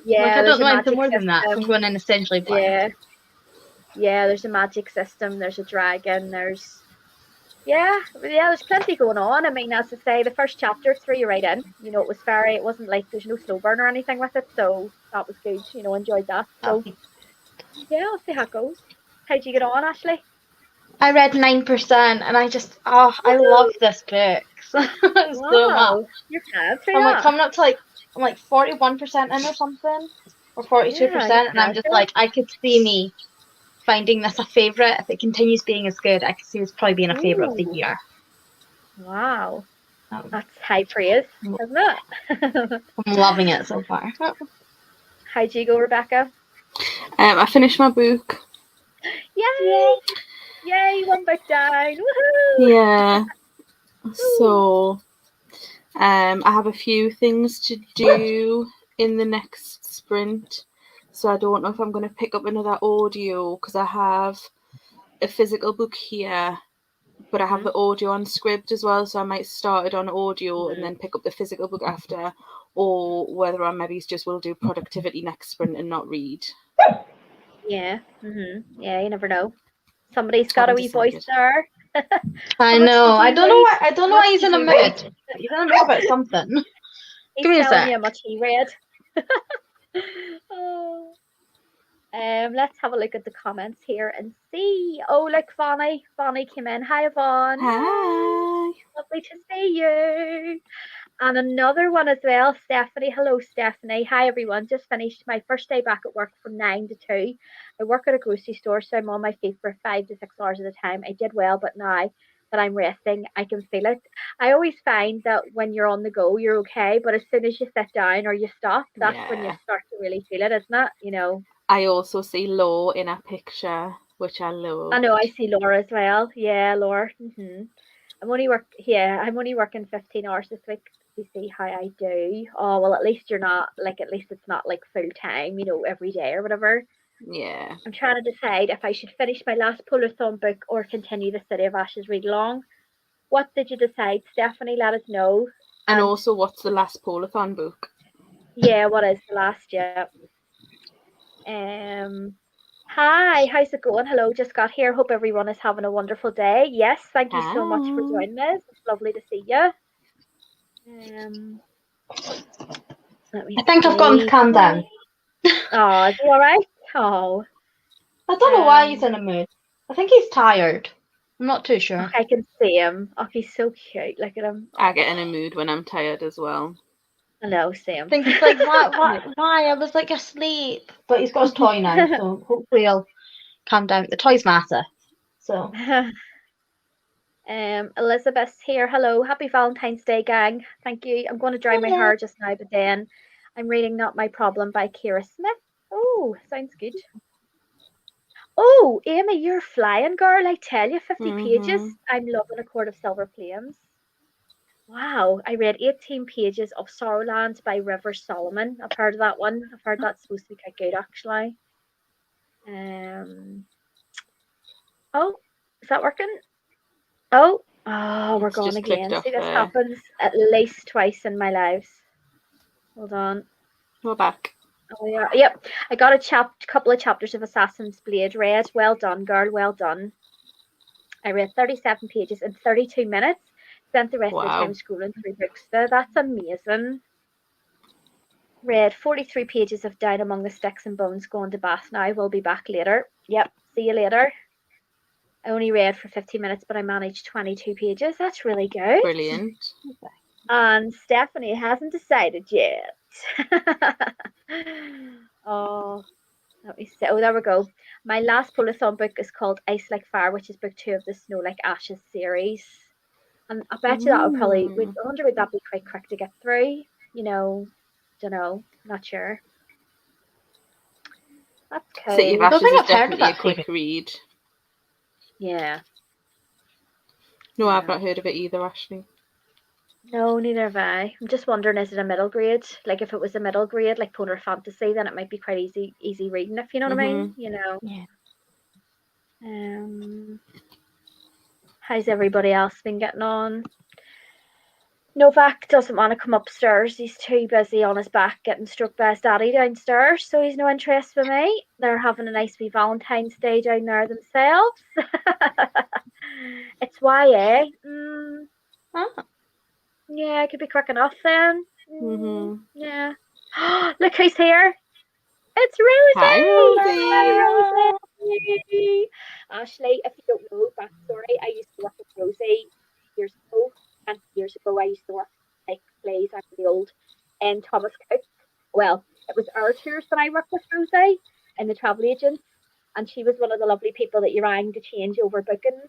I there's don't a know anything magic more than that. So I'm system. going in essentially blind. Yeah, there's a magic system, there's a dragon, there's plenty going on. I mean, as I say, the first chapter threw you right in. You know, it wasn't like there's no slow burn or anything with it, so that was good. You know, enjoyed that. So yeah, I'll see how it goes. How'd you get on, Ashleigh? I read 9%, and I love this book so much. Wow, you're fab for I'm like that. coming up to I'm like 41% in or something, or Yeah, you're 42%, and I'm fab just for that. like I could see me finding this a favorite if it continues being as good. I could see this probably being a favorite of the Ooh, year. wow, Um, that's high praise, isn't it? I'm loving it so far. How'd you go, Rebecca? I finished my book. Yay! Yay, one book down. Woohoo! Yeah. So I have a few things to do in the next sprint. So I don't know if I'm going to pick up another audio because I have a physical book here, but I have the audio on Scribd as well. So I might start it on audio and then pick up the physical book after, or whether I maybe just will do productivity next sprint and not read. Yeah. Yeah, you never know. Somebody's got a Haven't wee voice decided. there. I How much know. did I you don't know read? why. I don't know How why much he's did in a you read? mood. He's in a mood about something. He's Give me a telling sec. you how much he read. Oh. Let's have a look at the comments here and see. Oh, look, Vonnie. Vonnie came in. Hi, Yvonne. Hi. Lovely to see you. And another one as well, Stephanie. Hello, Stephanie. Hi, everyone. Just finished my first day back at work from 9 to 2. I work at a grocery store, so I'm on my feet for 5 to 6 hours at a time. I did well, but now that I'm resting, I can feel it. I always find that when you're on the go, you're okay, but as soon as you sit down or you stop, that's when you start to really feel it, isn't it? You know. I also see Law in a picture, which I love. I know. I see Laura as well. Yeah, Laura. I'm only working 15 hours this week to see how I do. Oh well, at least it's not like full time, you know, every day or whatever. Yeah. I'm trying to decide if I should finish my last Polar Thumb book or continue the City of Ashes read along. What did you decide, Stephanie? Let us know. And also, what's the last Polathon book? Yeah, what is the last? Yeah. Hi, how's it going? Hello, just got here. Hope everyone is having a wonderful day. Yes, thank you so much for joining us. It's lovely to see you. Let me I think I've gotten to see. calm down. Oh, is he all right? Oh, I don't know why he's in a mood. I think he's tired. I'm not too sure. I can see him. Oh, he's so cute. Look at him. I get in a mood when I'm tired as well. I know, same. I think he's like, why? I was like asleep. But he's got his toy now, so hopefully he'll calm down. The toy's massive. So Elizabeth's here. Hello, happy Valentine's Day, gang. Thank you. I'm going to dry my hair just now, but then I'm reading Not My Problem by Kira Smith. Oh, sounds good. Oh, Amy, you're flying, girl. I tell you, 50 pages. I'm loving A Court of Silver Flames. Wow, I read 18 pages of Sorrowlands by River Solomon. I've heard of that one. I've heard that's supposed to be quite good, actually. Oh, is that working? Oh, we're It's gone just clicked again. off See, this there. happens at least twice in my lives. Hold on. We're back. Oh, yeah. Yep. I got a couple of chapters of Assassin's Blade read. Well done, girl. Well done. I read 37 pages in 32 minutes. Spent the rest of the Wow. time scrolling through books. That's amazing. Read 43 pages of Down Among the Sticks and Bones. Going to bath now. We'll be back later. Yep, see you later. I only read for 15 minutes, but I managed 22 pages. That's really good. Brilliant. And Stephanie hasn't decided yet. Oh, let me see. Oh, there we go. My last pull-a-thon book is called Ice Like Fire, which is book 2 of the Snow Like Ashes series. And I bet you that would probably, I wonder would that be quite quick to get through? You know, don't know, not sure. That's cool. City of I don't Ashes think is I've heard of definitely a that quick series. read. Yeah. No, Yeah. I've not heard of it either, Ashleigh. No, neither have I. I'm just wondering, is it a middle grade? Like if it was a middle grade, like Polar Fantasy, then it might be quite easy reading, if you know what I mean. You know. Yeah. How's everybody else been getting on? Novak doesn't want to come upstairs. He's too busy on his back getting stroked by his daddy downstairs, so he's no interest for me. They're having a nice wee Valentine's Day down there themselves. It's YA. Yeah, it could be quick enough then. Yeah. Look who's here. It's Rosie. Hi, Rosie. Hi, Rosie. Ashleigh, if you don't know, backstory, I used to work with Rosie years ago. 20 years ago, I used to work like plays. I'm the old and Thomas Cook. Well, it was our tours that I worked with Rosie and the travel agents, and she was one of the lovely people that you rang to change over bookings.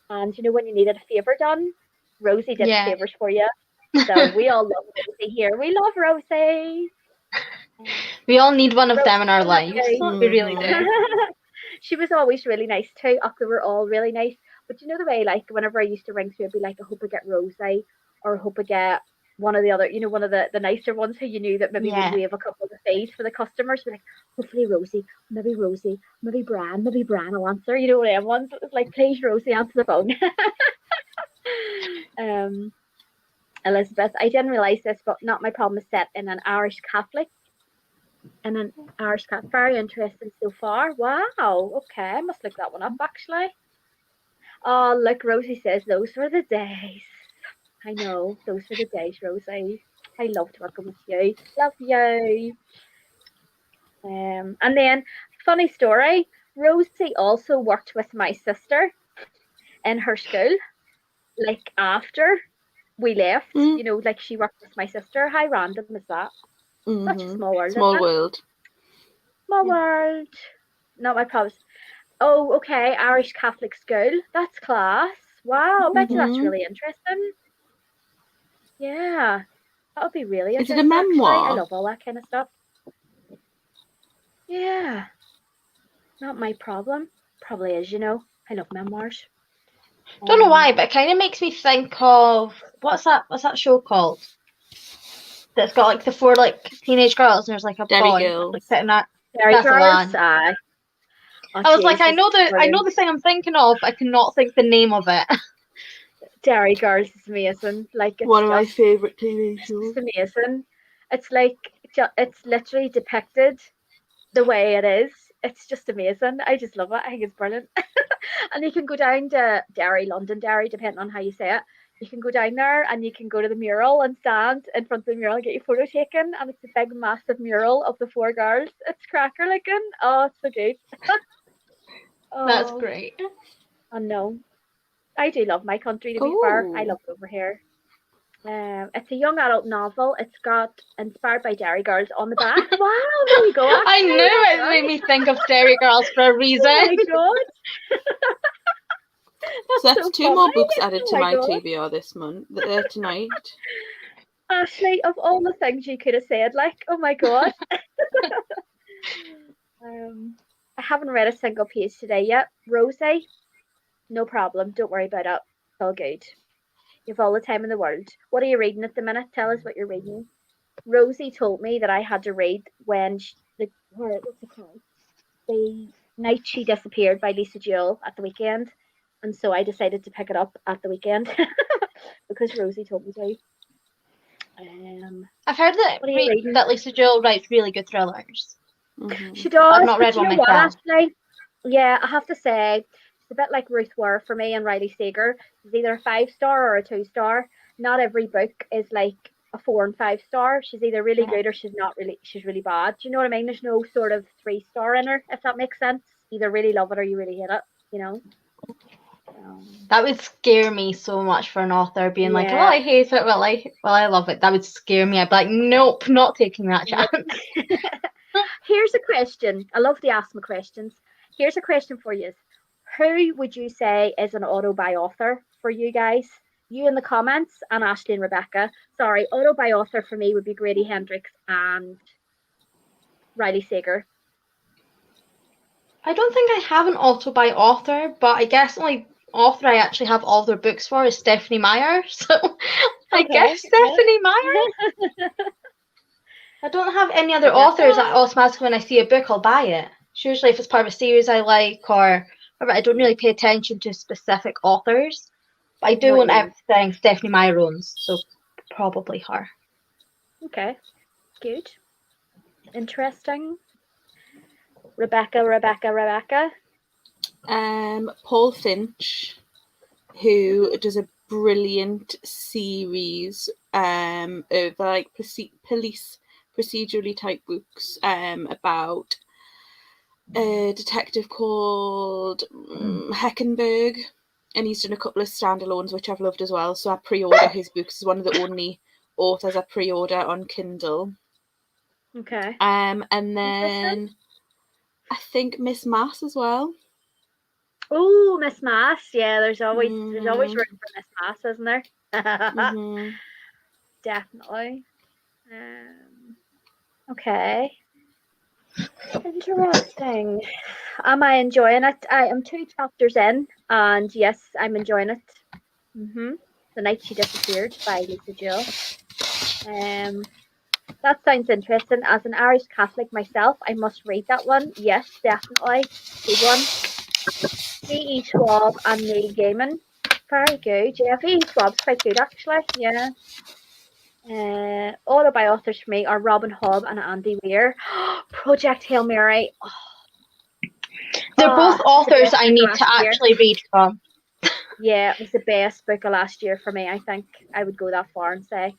And you know when you needed a favour done, Rosie did the favours for you. So we all love Rosie here. We love Rosie. We all need one of them in our lives. We really do. She was always really nice too. They were all really nice. But you know the way, like, whenever I used to ring through, I'd be like, I hope I get Rosie, or I hope I get one of the other, one of the nicer ones who you knew that maybe would wave a couple of the fees for the customers. Be like, hopefully Rosie, maybe Bran will answer. You know what I want? It was like, please Rosie, answer the phone. Elizabeth, I didn't realise this, but Not My Problem is set in an Irish Catholic. Very interesting so far. Wow. Okay, I must look that one up actually. Oh, look, Rosie says those were the days. I know, those were the days, Rosie. I loved working with you. Love you. And then, funny story, Rosie also worked with my sister in her school, like after we left. Like she worked with my sister. How random is that? Such a small world. Small world. Small world. Not my problems. Oh, okay. Irish Catholic school. That's class. Wow, I bet you that's really interesting. Yeah, that would be really interesting. Is it a memoir? Actually. I love all that kind of stuff. Yeah. Not my problem. Probably is, I love memoirs. Don't know why, but it kind of makes me think of what's that show called? That's got like the 4 like teenage girls and there's like a boy like sitting at Derry Girls. I was like, I know the thing I'm thinking of, but I cannot think the name of it. Derry Girls is amazing. Like it's one of my favourite TV shows. It's amazing. It's like it's literally depicted the way it is. It's just amazing. I just love it. I think it's brilliant. And you can go down to London Derry, depending on how you say it. You can go down there and you can go to the mural and stand in front of the mural and get your photo taken. And it's a big, massive mural of the 4 girls. It's cracker looking. Oh, it's so good. That's great. I know. I do love my country, to be fair. I love it over here. It's a young adult novel. It's got inspired by Derry Girls on the back. Wow, there you go. I knew it made me think of Derry Girls for a reason. Oh my god. So that's so 2 more books added to my TBR this month, tonight. Ashleigh, of all the things you could have said, like, oh my god. I haven't read a single page today yet. Rosie, no problem. Don't worry about it. It's all good. You have all the time in the world. What are you reading at the minute? Tell us what you're reading. Rosie told me that I had to read when what's it called? The Night She Disappeared by Lisa Jewell at the weekend. And so I decided to pick it up at the weekend because Rosie told me to. I've heard that Lisa Jewell writes really good thrillers. She does. I've not read one myself. Yeah, I have to say, a bit like Ruth Ware for me and Riley Sager. She's either a 5-star or a 2-star. Not every book is like a 4 and 5-star. She's either really good or she's really bad. Do you know what I mean? There's no sort of 3-star in her, if that makes sense. Either really love it or you really hate it, you know? That would scare me so much for an author being like, oh, Yeah. I hate it, well, I love it. That would scare me. I'd be like, nope, not taking that chance. Here's a question. I love to ask my questions. Here's a question for you. Who would you say is an auto-buy author for you guys? You in the comments and Ashleigh and Rebecca. Sorry, auto-buy author for me would be Grady Hendrix and Riley Sager. I don't think I have an auto-buy author, but I guess the only author I actually have all their books for is Stephanie Meyer. So I guess Stephanie Meyer. I don't have any other authors that automatically when I see a book I'll buy it. It's usually if it's part of a series I like or I don't really pay attention to specific authors. But I do own everything Stephanie Meyer owns, so probably her. Okay. Good. Interesting. Rebecca. Paul Finch, who does a brilliant series of like police procedurally type books about a detective called Heckenberg, and he's done a couple of standalones which I've loved as well. So I pre-order his books. He's one of the only authors I pre-order on Kindle. Okay. And then I think Miss Mass as well. Oh, Miss Mass. Yeah, there's always room for Miss Mass, isn't there? Definitely. Okay. Interesting. Am I enjoying it? I am 2 chapters in, and yes, I'm enjoying it. The Night She Disappeared by Lisa Jill. That sounds interesting. As an Irish Catholic myself, I must read that one. Yes, definitely. Good one. V.E. Schwab and Neil Gaiman. Very good. Yeah, V.E. Schwab's quite good actually. Yeah. Auto-buy authors for me are Robin Hobb and Andy Weir. Project Hail Mary. Oh. They're both authors I need to actually read from. Yeah, it was the best book of last year for me. I think I would go that far and say.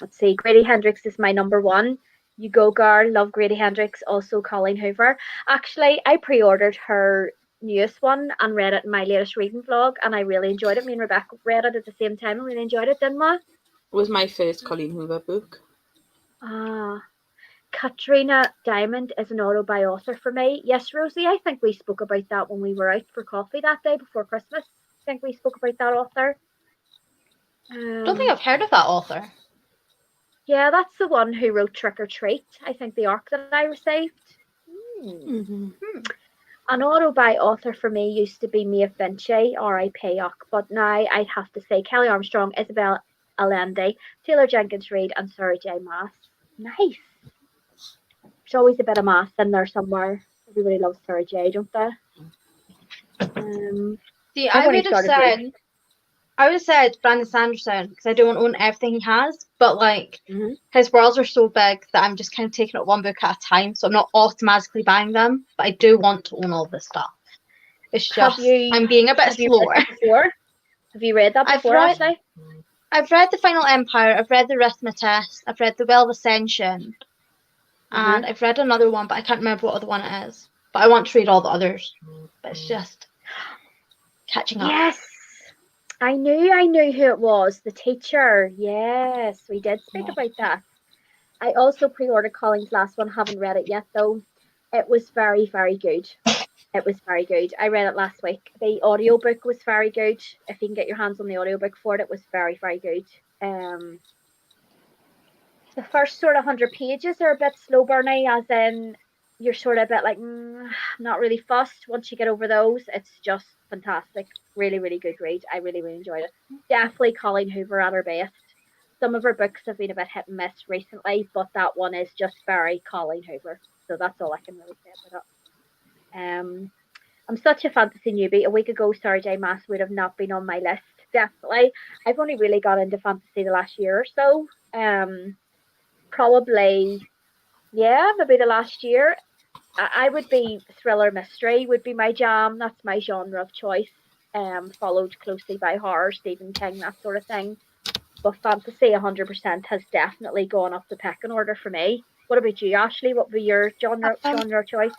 Let's see. Grady Hendrix is my number 1. You go, girl. Love Grady Hendrix. Also Colleen Hoover. Actually, I pre-ordered her newest one and read it in my latest reading vlog, and I really enjoyed it. Me and Rebecca read it at the same time and really enjoyed it, didn't we? It was my first Colleen Hoover book. Katrina Diamond is an auto-buy author for me. Yes, Rosie, I think we spoke about that when we were out for coffee that day before Christmas. I think we spoke about that author. I don't think I've heard of that author. Yeah, that's the one who wrote Trick or Treat. I think the arc that I received. An auto-buy author for me used to be Maeve Binchy, R.I.P. but now I'd have to say Kelly Armstrong, Isabel Allende, Taylor Jenkins Reid, and Sarah J. Maas. Nice. There's always a bit of Maas in there somewhere. Everybody loves Sarah J, don't they? See, I would have said Brandon Sanderson because I don't own everything he has, but like his worlds are so big that I'm just kind of taking it one book at a time, so I'm not automatically buying them, but I do want to own all this stuff. It's just I'm being a bit slower. Have you read that before, Ashleigh? I've read The Final Empire, I've read The Arithmetist, I've read The Well of Ascension, and I've read another one, but I can't remember what other one it is. But I want to read all the others, but it's just catching up. Yes. I knew who it was. The teacher. Yes, we did speak about that. I also pre-ordered Colleen's last one. Haven't read it yet though. It was very, very good. It was very good. I read it last week. The audiobook was very good. If you can get your hands on the audiobook for it, it was very, very good. The first sort of 100 pages are a bit slow burny, as in you're sort of a bit like, not really fussed. Once you get over those, it's just fantastic. Really, really good read. I really, really enjoyed it. Definitely Colleen Hoover at her best. Some of her books have been a bit hit and miss recently, but that one is just very Colleen Hoover. So that's all I can really say about it. I'm such a fantasy newbie. A week ago, Sarah J. Maas would have not been on my list. Definitely. I've only really got into fantasy the last year or so. Probably, maybe the last year. I would be thriller mystery would be my jam. That's my genre of choice. Followed closely by horror, Stephen King, that sort of thing. But fantasy 100% has definitely gone up the pecking order for me. What about you, Ashleigh? What would be your genre of choice?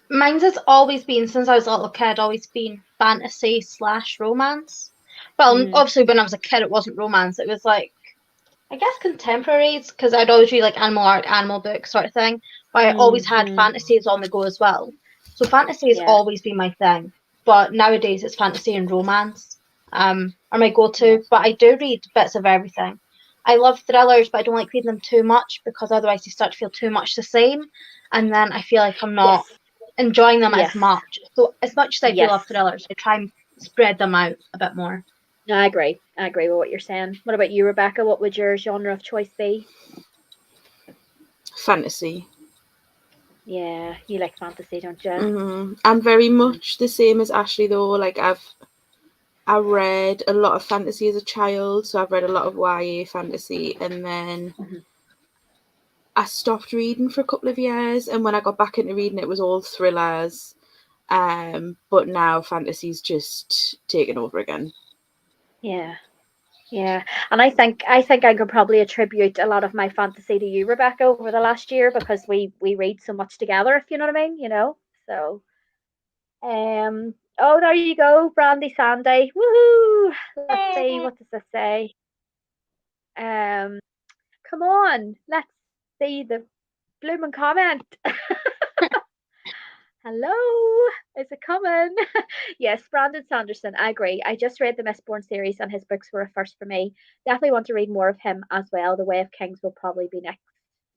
Mine's has always been, since I was a little kid, always been fantasy / romance. Well, obviously when I was a kid, it wasn't romance. It was like, I guess contemporaries, because I'd always read like animal art, animal books sort of thing. But I always had fantasies on the go as well. So fantasy has always been my thing. But nowadays it's fantasy and romance are my go-to. But I do read bits of everything. I love thrillers, but I don't like reading them too much because otherwise you start to feel too much the same. And then I feel like I'm not enjoying them as much. So as much as I do love thrillers, I try and spread them out a bit more. No, I agree. I agree with what you're saying. What about you, Rebecca? What would your genre of choice be? Fantasy. Yeah, you like fantasy, don't you? I'm very much the same as Ashleigh though. Like I read a lot of fantasy as a child, so I've read a lot of YA fantasy, and then I stopped reading for a couple of years, and when I got back into reading, it was all thrillers. But now fantasy's just taken over again. Yeah. Yeah, and I think I could probably attribute a lot of my fantasy to you, Rebecca, over the last year because we read so much together, if you know what I mean, So, oh, there you go, Brandy Sandy, woohoo! Let's see, what does this say? Come on, let's see the blooming comment. Hello, is it coming? Yes, Brandon Sanderson, I agree. I just read the Mistborn series and his books were a first for me. Definitely want to read more of him as well. The Way of Kings will probably be next.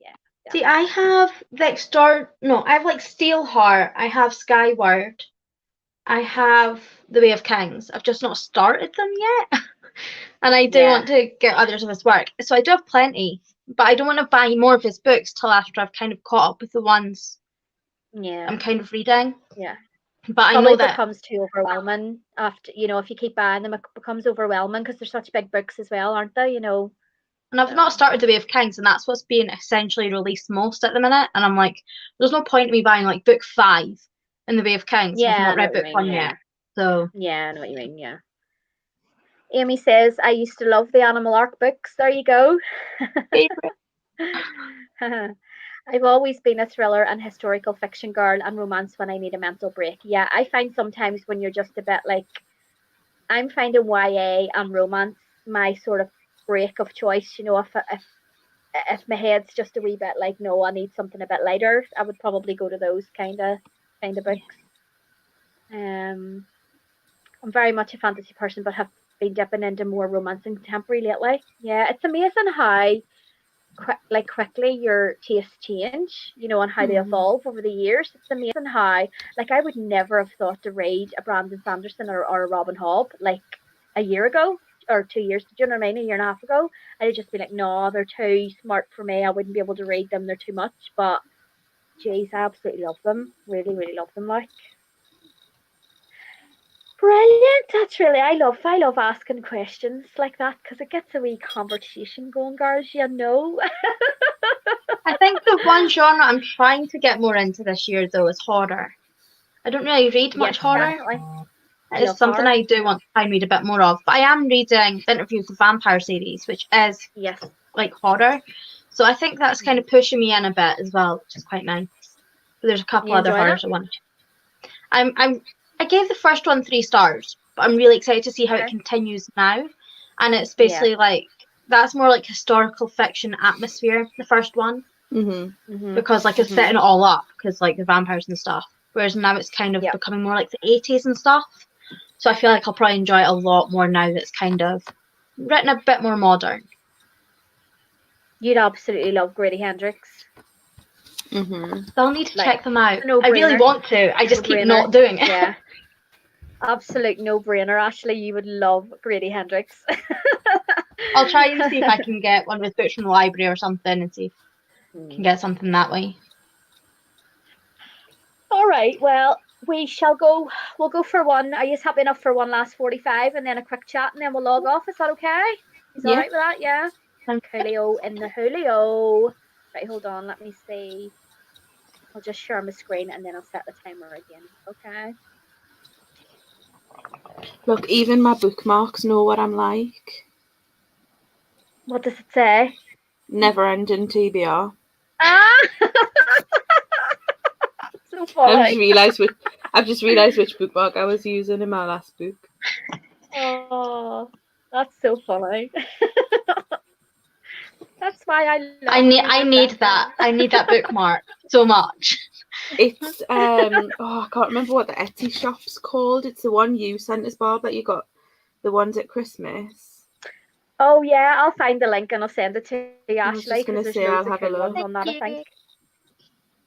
Yeah. See, I have I have like Steelheart, I have Skyward, I have The Way of Kings. I've just not started them yet. And I do want to get others of his work. So I do have plenty, but I don't want to buy more of his books till after I've kind of caught up with the ones I'm kind of reading. Yeah. But Probably I know that becomes too overwhelming after, if you keep buying them, it becomes overwhelming because they're such big books as well, aren't they? and I've not started The Way of Kings, and that's what's being essentially released most at the minute. And I'm like, there's no point in me buying like book 5 in The Way of Kings if I've not read book 1 yet. So yeah, I know what you mean. Yeah. Amy says, I used to love the Animal Arc books. There you go. I've always been a thriller and historical fiction girl and romance when I need a mental break. Yeah, I find sometimes when you're just a bit like, I'm finding YA and romance my sort of break of choice. If my head's just a wee bit like, no, I need something a bit lighter, I would probably go to those kind of books. I'm very much a fantasy person, but have been dipping into more romance and contemporary lately. Yeah, it's amazing how quickly your tastes change, and how they evolve over the years. It's amazing how, like, I would never have thought to read a Brandon Sanderson or a Robin Hobb like a year ago or 2 years. Do you know what I mean? A year and a half ago, I'd just be like, no, they're too smart for me. I wouldn't be able to read them. They're too much. But, geez, I absolutely love them. Really, really love them. Like, brilliant. That's really, I love asking questions like that because it gets a wee conversation going, girls. I think the one genre I'm trying to get more into this year though is horror. I don't really read much horror. Definitely. It's something horror. I do want to try and read a bit more of. But I am reading the Interview with the Vampire series, which is like horror. So I think that's kind of pushing me in a bit as well, which is quite nice. But there's a couple other horrors I want. I gave the first one 3 stars, but I'm really excited to see how it continues now. And it's basically like that's more like historical fiction atmosphere, the first one. Because like it's setting it all up because like the vampires and stuff, whereas now it's kind of becoming more like the 80s and stuff, so I feel like I'll probably enjoy it a lot more now that's kind of written a bit more modern. You'd absolutely love Grady Hendrix. I'll need to check them out. I really want to, I just keep not doing it. Yeah, absolute no-brainer. Ashleigh, you would love Grady Hendrix. I'll try and see if I can get one of his books from the library or something and see if I can get something that way. All right, well, we'll go for one. Are you happy enough for one last 45 and then a quick chat and then we'll log off? Is that okay? Is all right with that? Yeah. Coolio in the Julio. Right, hold on, let me see. I'll just share my screen and then I'll set the timer again. Okay. Look, even my bookmarks know what I'm like. What does it say? Never ending TBR. Ah! So funny. I've just realised which bookmark I was using in my last book. Oh, that's so funny. That's why I love I need that. I need that bookmark so much. It's I can't remember what the Etsy shop's called. It's the one you sent us, Bob, that you got the ones at Christmas. Oh yeah, I'll find the link and I'll send it to you, I was Ashleigh, just gonna because there's say loads I'll of have a cool ones look. on that, I think.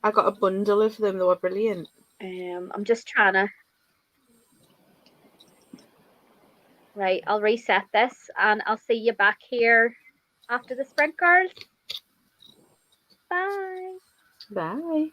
I got a bundle of them, they were brilliant. I'm just trying to. Right, I'll reset this and I'll see you back here after the sprint, girls. Bye. Bye.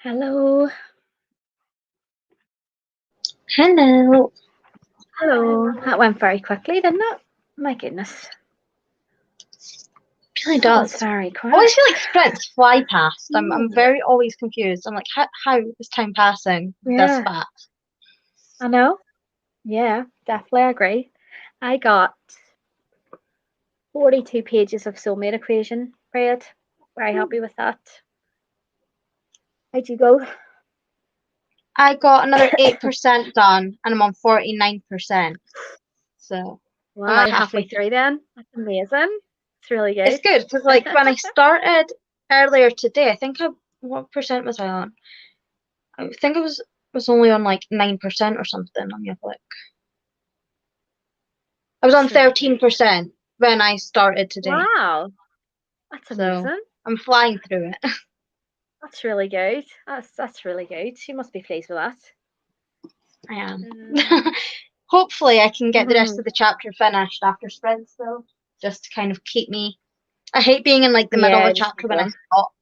Hello. Hello. Hello. That went very quickly, didn't it? My goodness. It really That was does. very I quick. always feel like sprints fly past. I'm Mm. very always confused. I'm like, how is time passing this Yeah. fast? I know. Yeah, definitely agree. I got 42 pages of soulmate equation read. Very happy with that. How'd you go? I got another 8% done, and I'm on 49%. So Wow, I'm like halfway halfway through. through then. That's amazing. It's really good. It's good because like when I started earlier today, I think what percent was I on? I think it was only on like 9% or something. Let me have a look. I was on That's really good. 13% when I started today. Wow, that's So amazing. I'm flying through it. That's really good. That's really good. You must be pleased with that. I am. Mm. Hopefully I can get the rest Mhm. of the chapter finished after sprints though, just to kind of keep me. I hate being in like the middle of Yeah, a just chapter when I go. stop.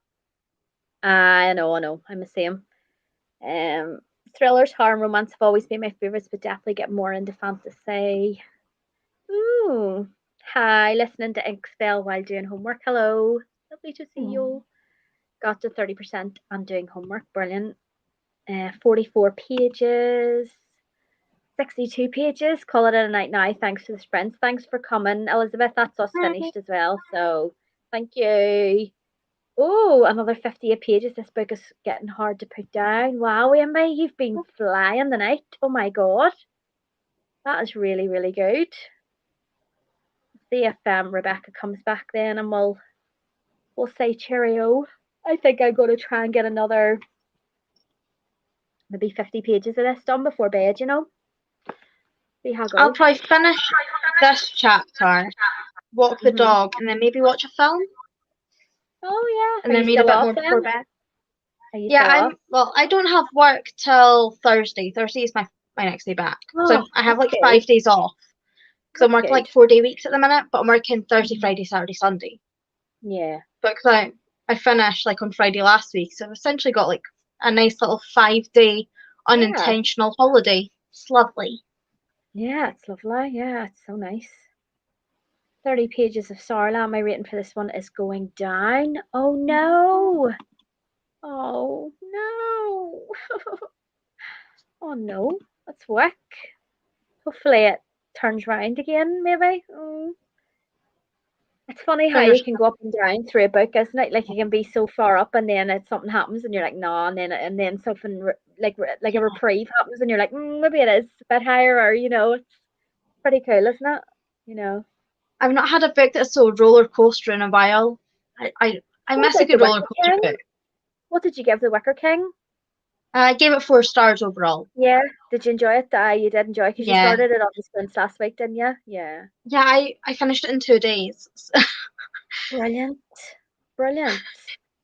I know. I'm the same. Thrillers, horror, and romance have always been my favourites, but definitely get more into fantasy. Ooh. Hi, listening to Ink Spell while doing homework. Hello. Lovely to see you. Got to 30% on doing homework. Brilliant. 44 pages. 62 pages. Call it a night now. Thanks for the sprints. Thanks for coming, Elizabeth. That's us finished as well. So thank you. Oh, another 58 pages. This book is getting hard to put down. Wow, Amy, you've been flying the night. Oh my god. That is really, really good. See if Rebecca comes back then and we'll say cheerio. I think I'm gonna try and get another maybe 50 pages of this done before bed, See how it I'll goes. probably finish this chapter, walk the Mhm. dog, and then maybe watch a film, Oh yeah. and Are then you read a still bit off more then? before bed. Are you Yeah, still off? I don't have work till Thursday. Thursday is my next day back. So Oh, I have that's like good. 5 days off. Because I'm That's working like good. 4-day weeks at the minute, but I'm working Thursday, Mhm. Friday, Saturday, Sunday. Yeah. But 'cause I finished like on Friday last week, so I've essentially got like a nice little 5-day Yeah. unintentional holiday. It's lovely. Yeah, it's lovely. Yeah, it's so nice. 30 pages of Sarla. My rating for this one is going down. Oh no. Oh no. Oh no. That's whack. Hopefully it turns round again, maybe. It's funny how Fingers you can go up and down through a book, isn't it? Like you can be so far up, and then something happens, and you're like, nah, and then something like a reprieve happens, and you're like, maybe it is a bit higher, or it's pretty cool, isn't it? I've not had a book that's so roller coaster in a while. I What miss a about the good roller Wicker coaster King? book. What did you give the Wicker King? I gave it 4 stars overall. Yeah, did you enjoy it? You did enjoy it because you Yeah. started it on the sprints last week, didn't you? Yeah. Yeah, I finished it in 2 days. Brilliant. Brilliant.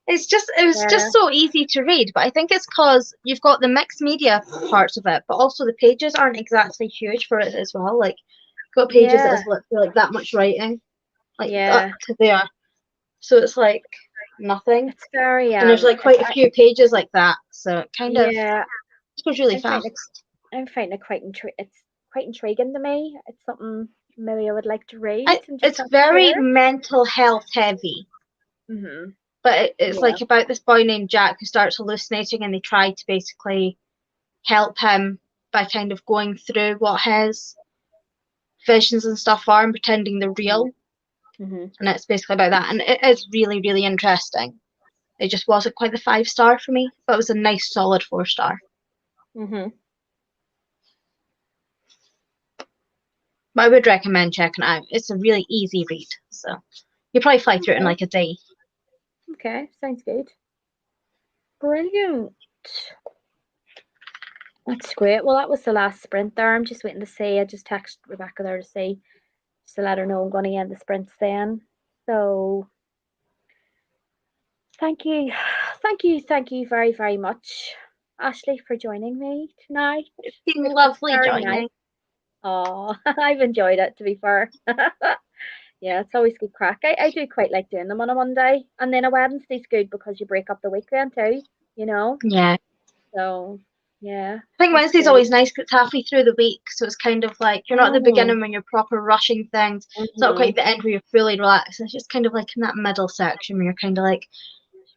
It was Yeah. just so easy to read, but I think it's because you've got the mixed media parts of it, but also the pages aren't exactly huge for it as well. Like, you've got pages that Yeah. is literally like that much writing, like up Yeah. to there. So it's like nothing. It's very And there's like quite a few pages like that, so it kind of yeah, goes really I'm finding fast. I'm finding it it's quite intriguing to me. It's something maybe I would like to read and just It's not very sure. mental health heavy, Mhm. but it's Yeah. like about this boy named Jack who starts hallucinating, and they try to basically help him by kind of going through what his visions and stuff are and pretending they're real. Mhm. And it's basically about that. And it is really, really interesting. It just wasn't quite the 5 star for me, but it was a nice solid 4 star. Mhm. But I would recommend checking it out. It's a really easy read. So you probably fly through it in like a day. Okay, sounds good. Brilliant. That's great. Well, that was the last sprint there. I'm just waiting to see. I just texted Rebecca there to see, just to let her know I'm going to end the sprints then. So thank you, thank you very, very much, Ashleigh, for joining me tonight. It's been It was lovely very nice. joining. Oh, I've enjoyed it, to be fair. Yeah, it's always good crack. I do quite like doing them on a Monday. And then a Wednesday's good because you break up the week then too. you know. Yeah. So yeah, I think that's Wednesday's good. always nice 'cause it's halfway through the week, so it's kind of like you're not at the Mm, beginning when you're proper rushing things. It's not mhm. quite the end where you're fully relaxed. It's just kind of like in that middle section where you're kind of like,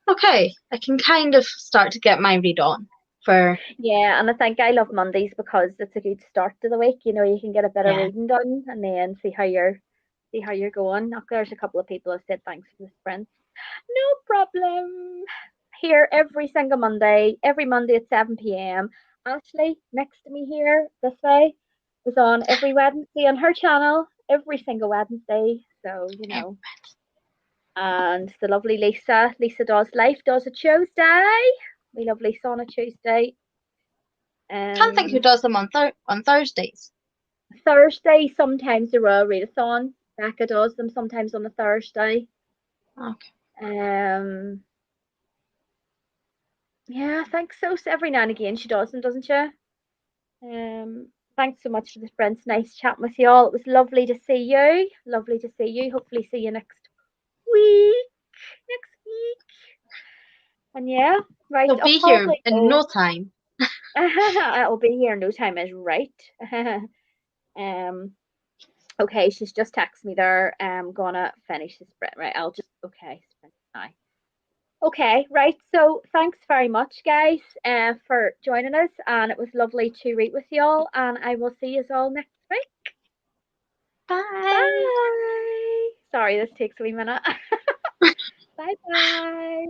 okay, I can kind of start to get my read on for Yeah, and I think I love Mondays because it's a good start to the week. You know, you can get a bit of yeah. reading done and then see how you're going. Now, there's a couple of people who said thanks for the sprint. No problem. Here every Monday at 7 p.m. Ashleigh, next to me here, this way, is on every Wednesday on her channel, every single Wednesday. So, you know. And the lovely Lisa Does Life does a Tuesday. We love Lisa on a Tuesday. Can't think who Um, does them on Thursdays. Thursday, sometimes the Royal Readathon. Becca does them sometimes on a Thursday. Okay. Um, yeah, I think so. So every now and again she does them, doesn't she? Thanks so much for the friends. Nice chatting with you all. It was lovely to see you. Lovely to see you. Hopefully see you next week. Next week. And yeah, right. They'll I'll be here probably in go. no time. I'll be here. No time is right. um. Okay, she's just texted me there. I'm gonna finish the sprint. Right. I'll just sprint now. Okay, right. So thanks very much, guys, for joining us, and it was lovely to read with you all. And I will see you all next week. Bye. Bye. Sorry, this takes a wee minute. Bye bye.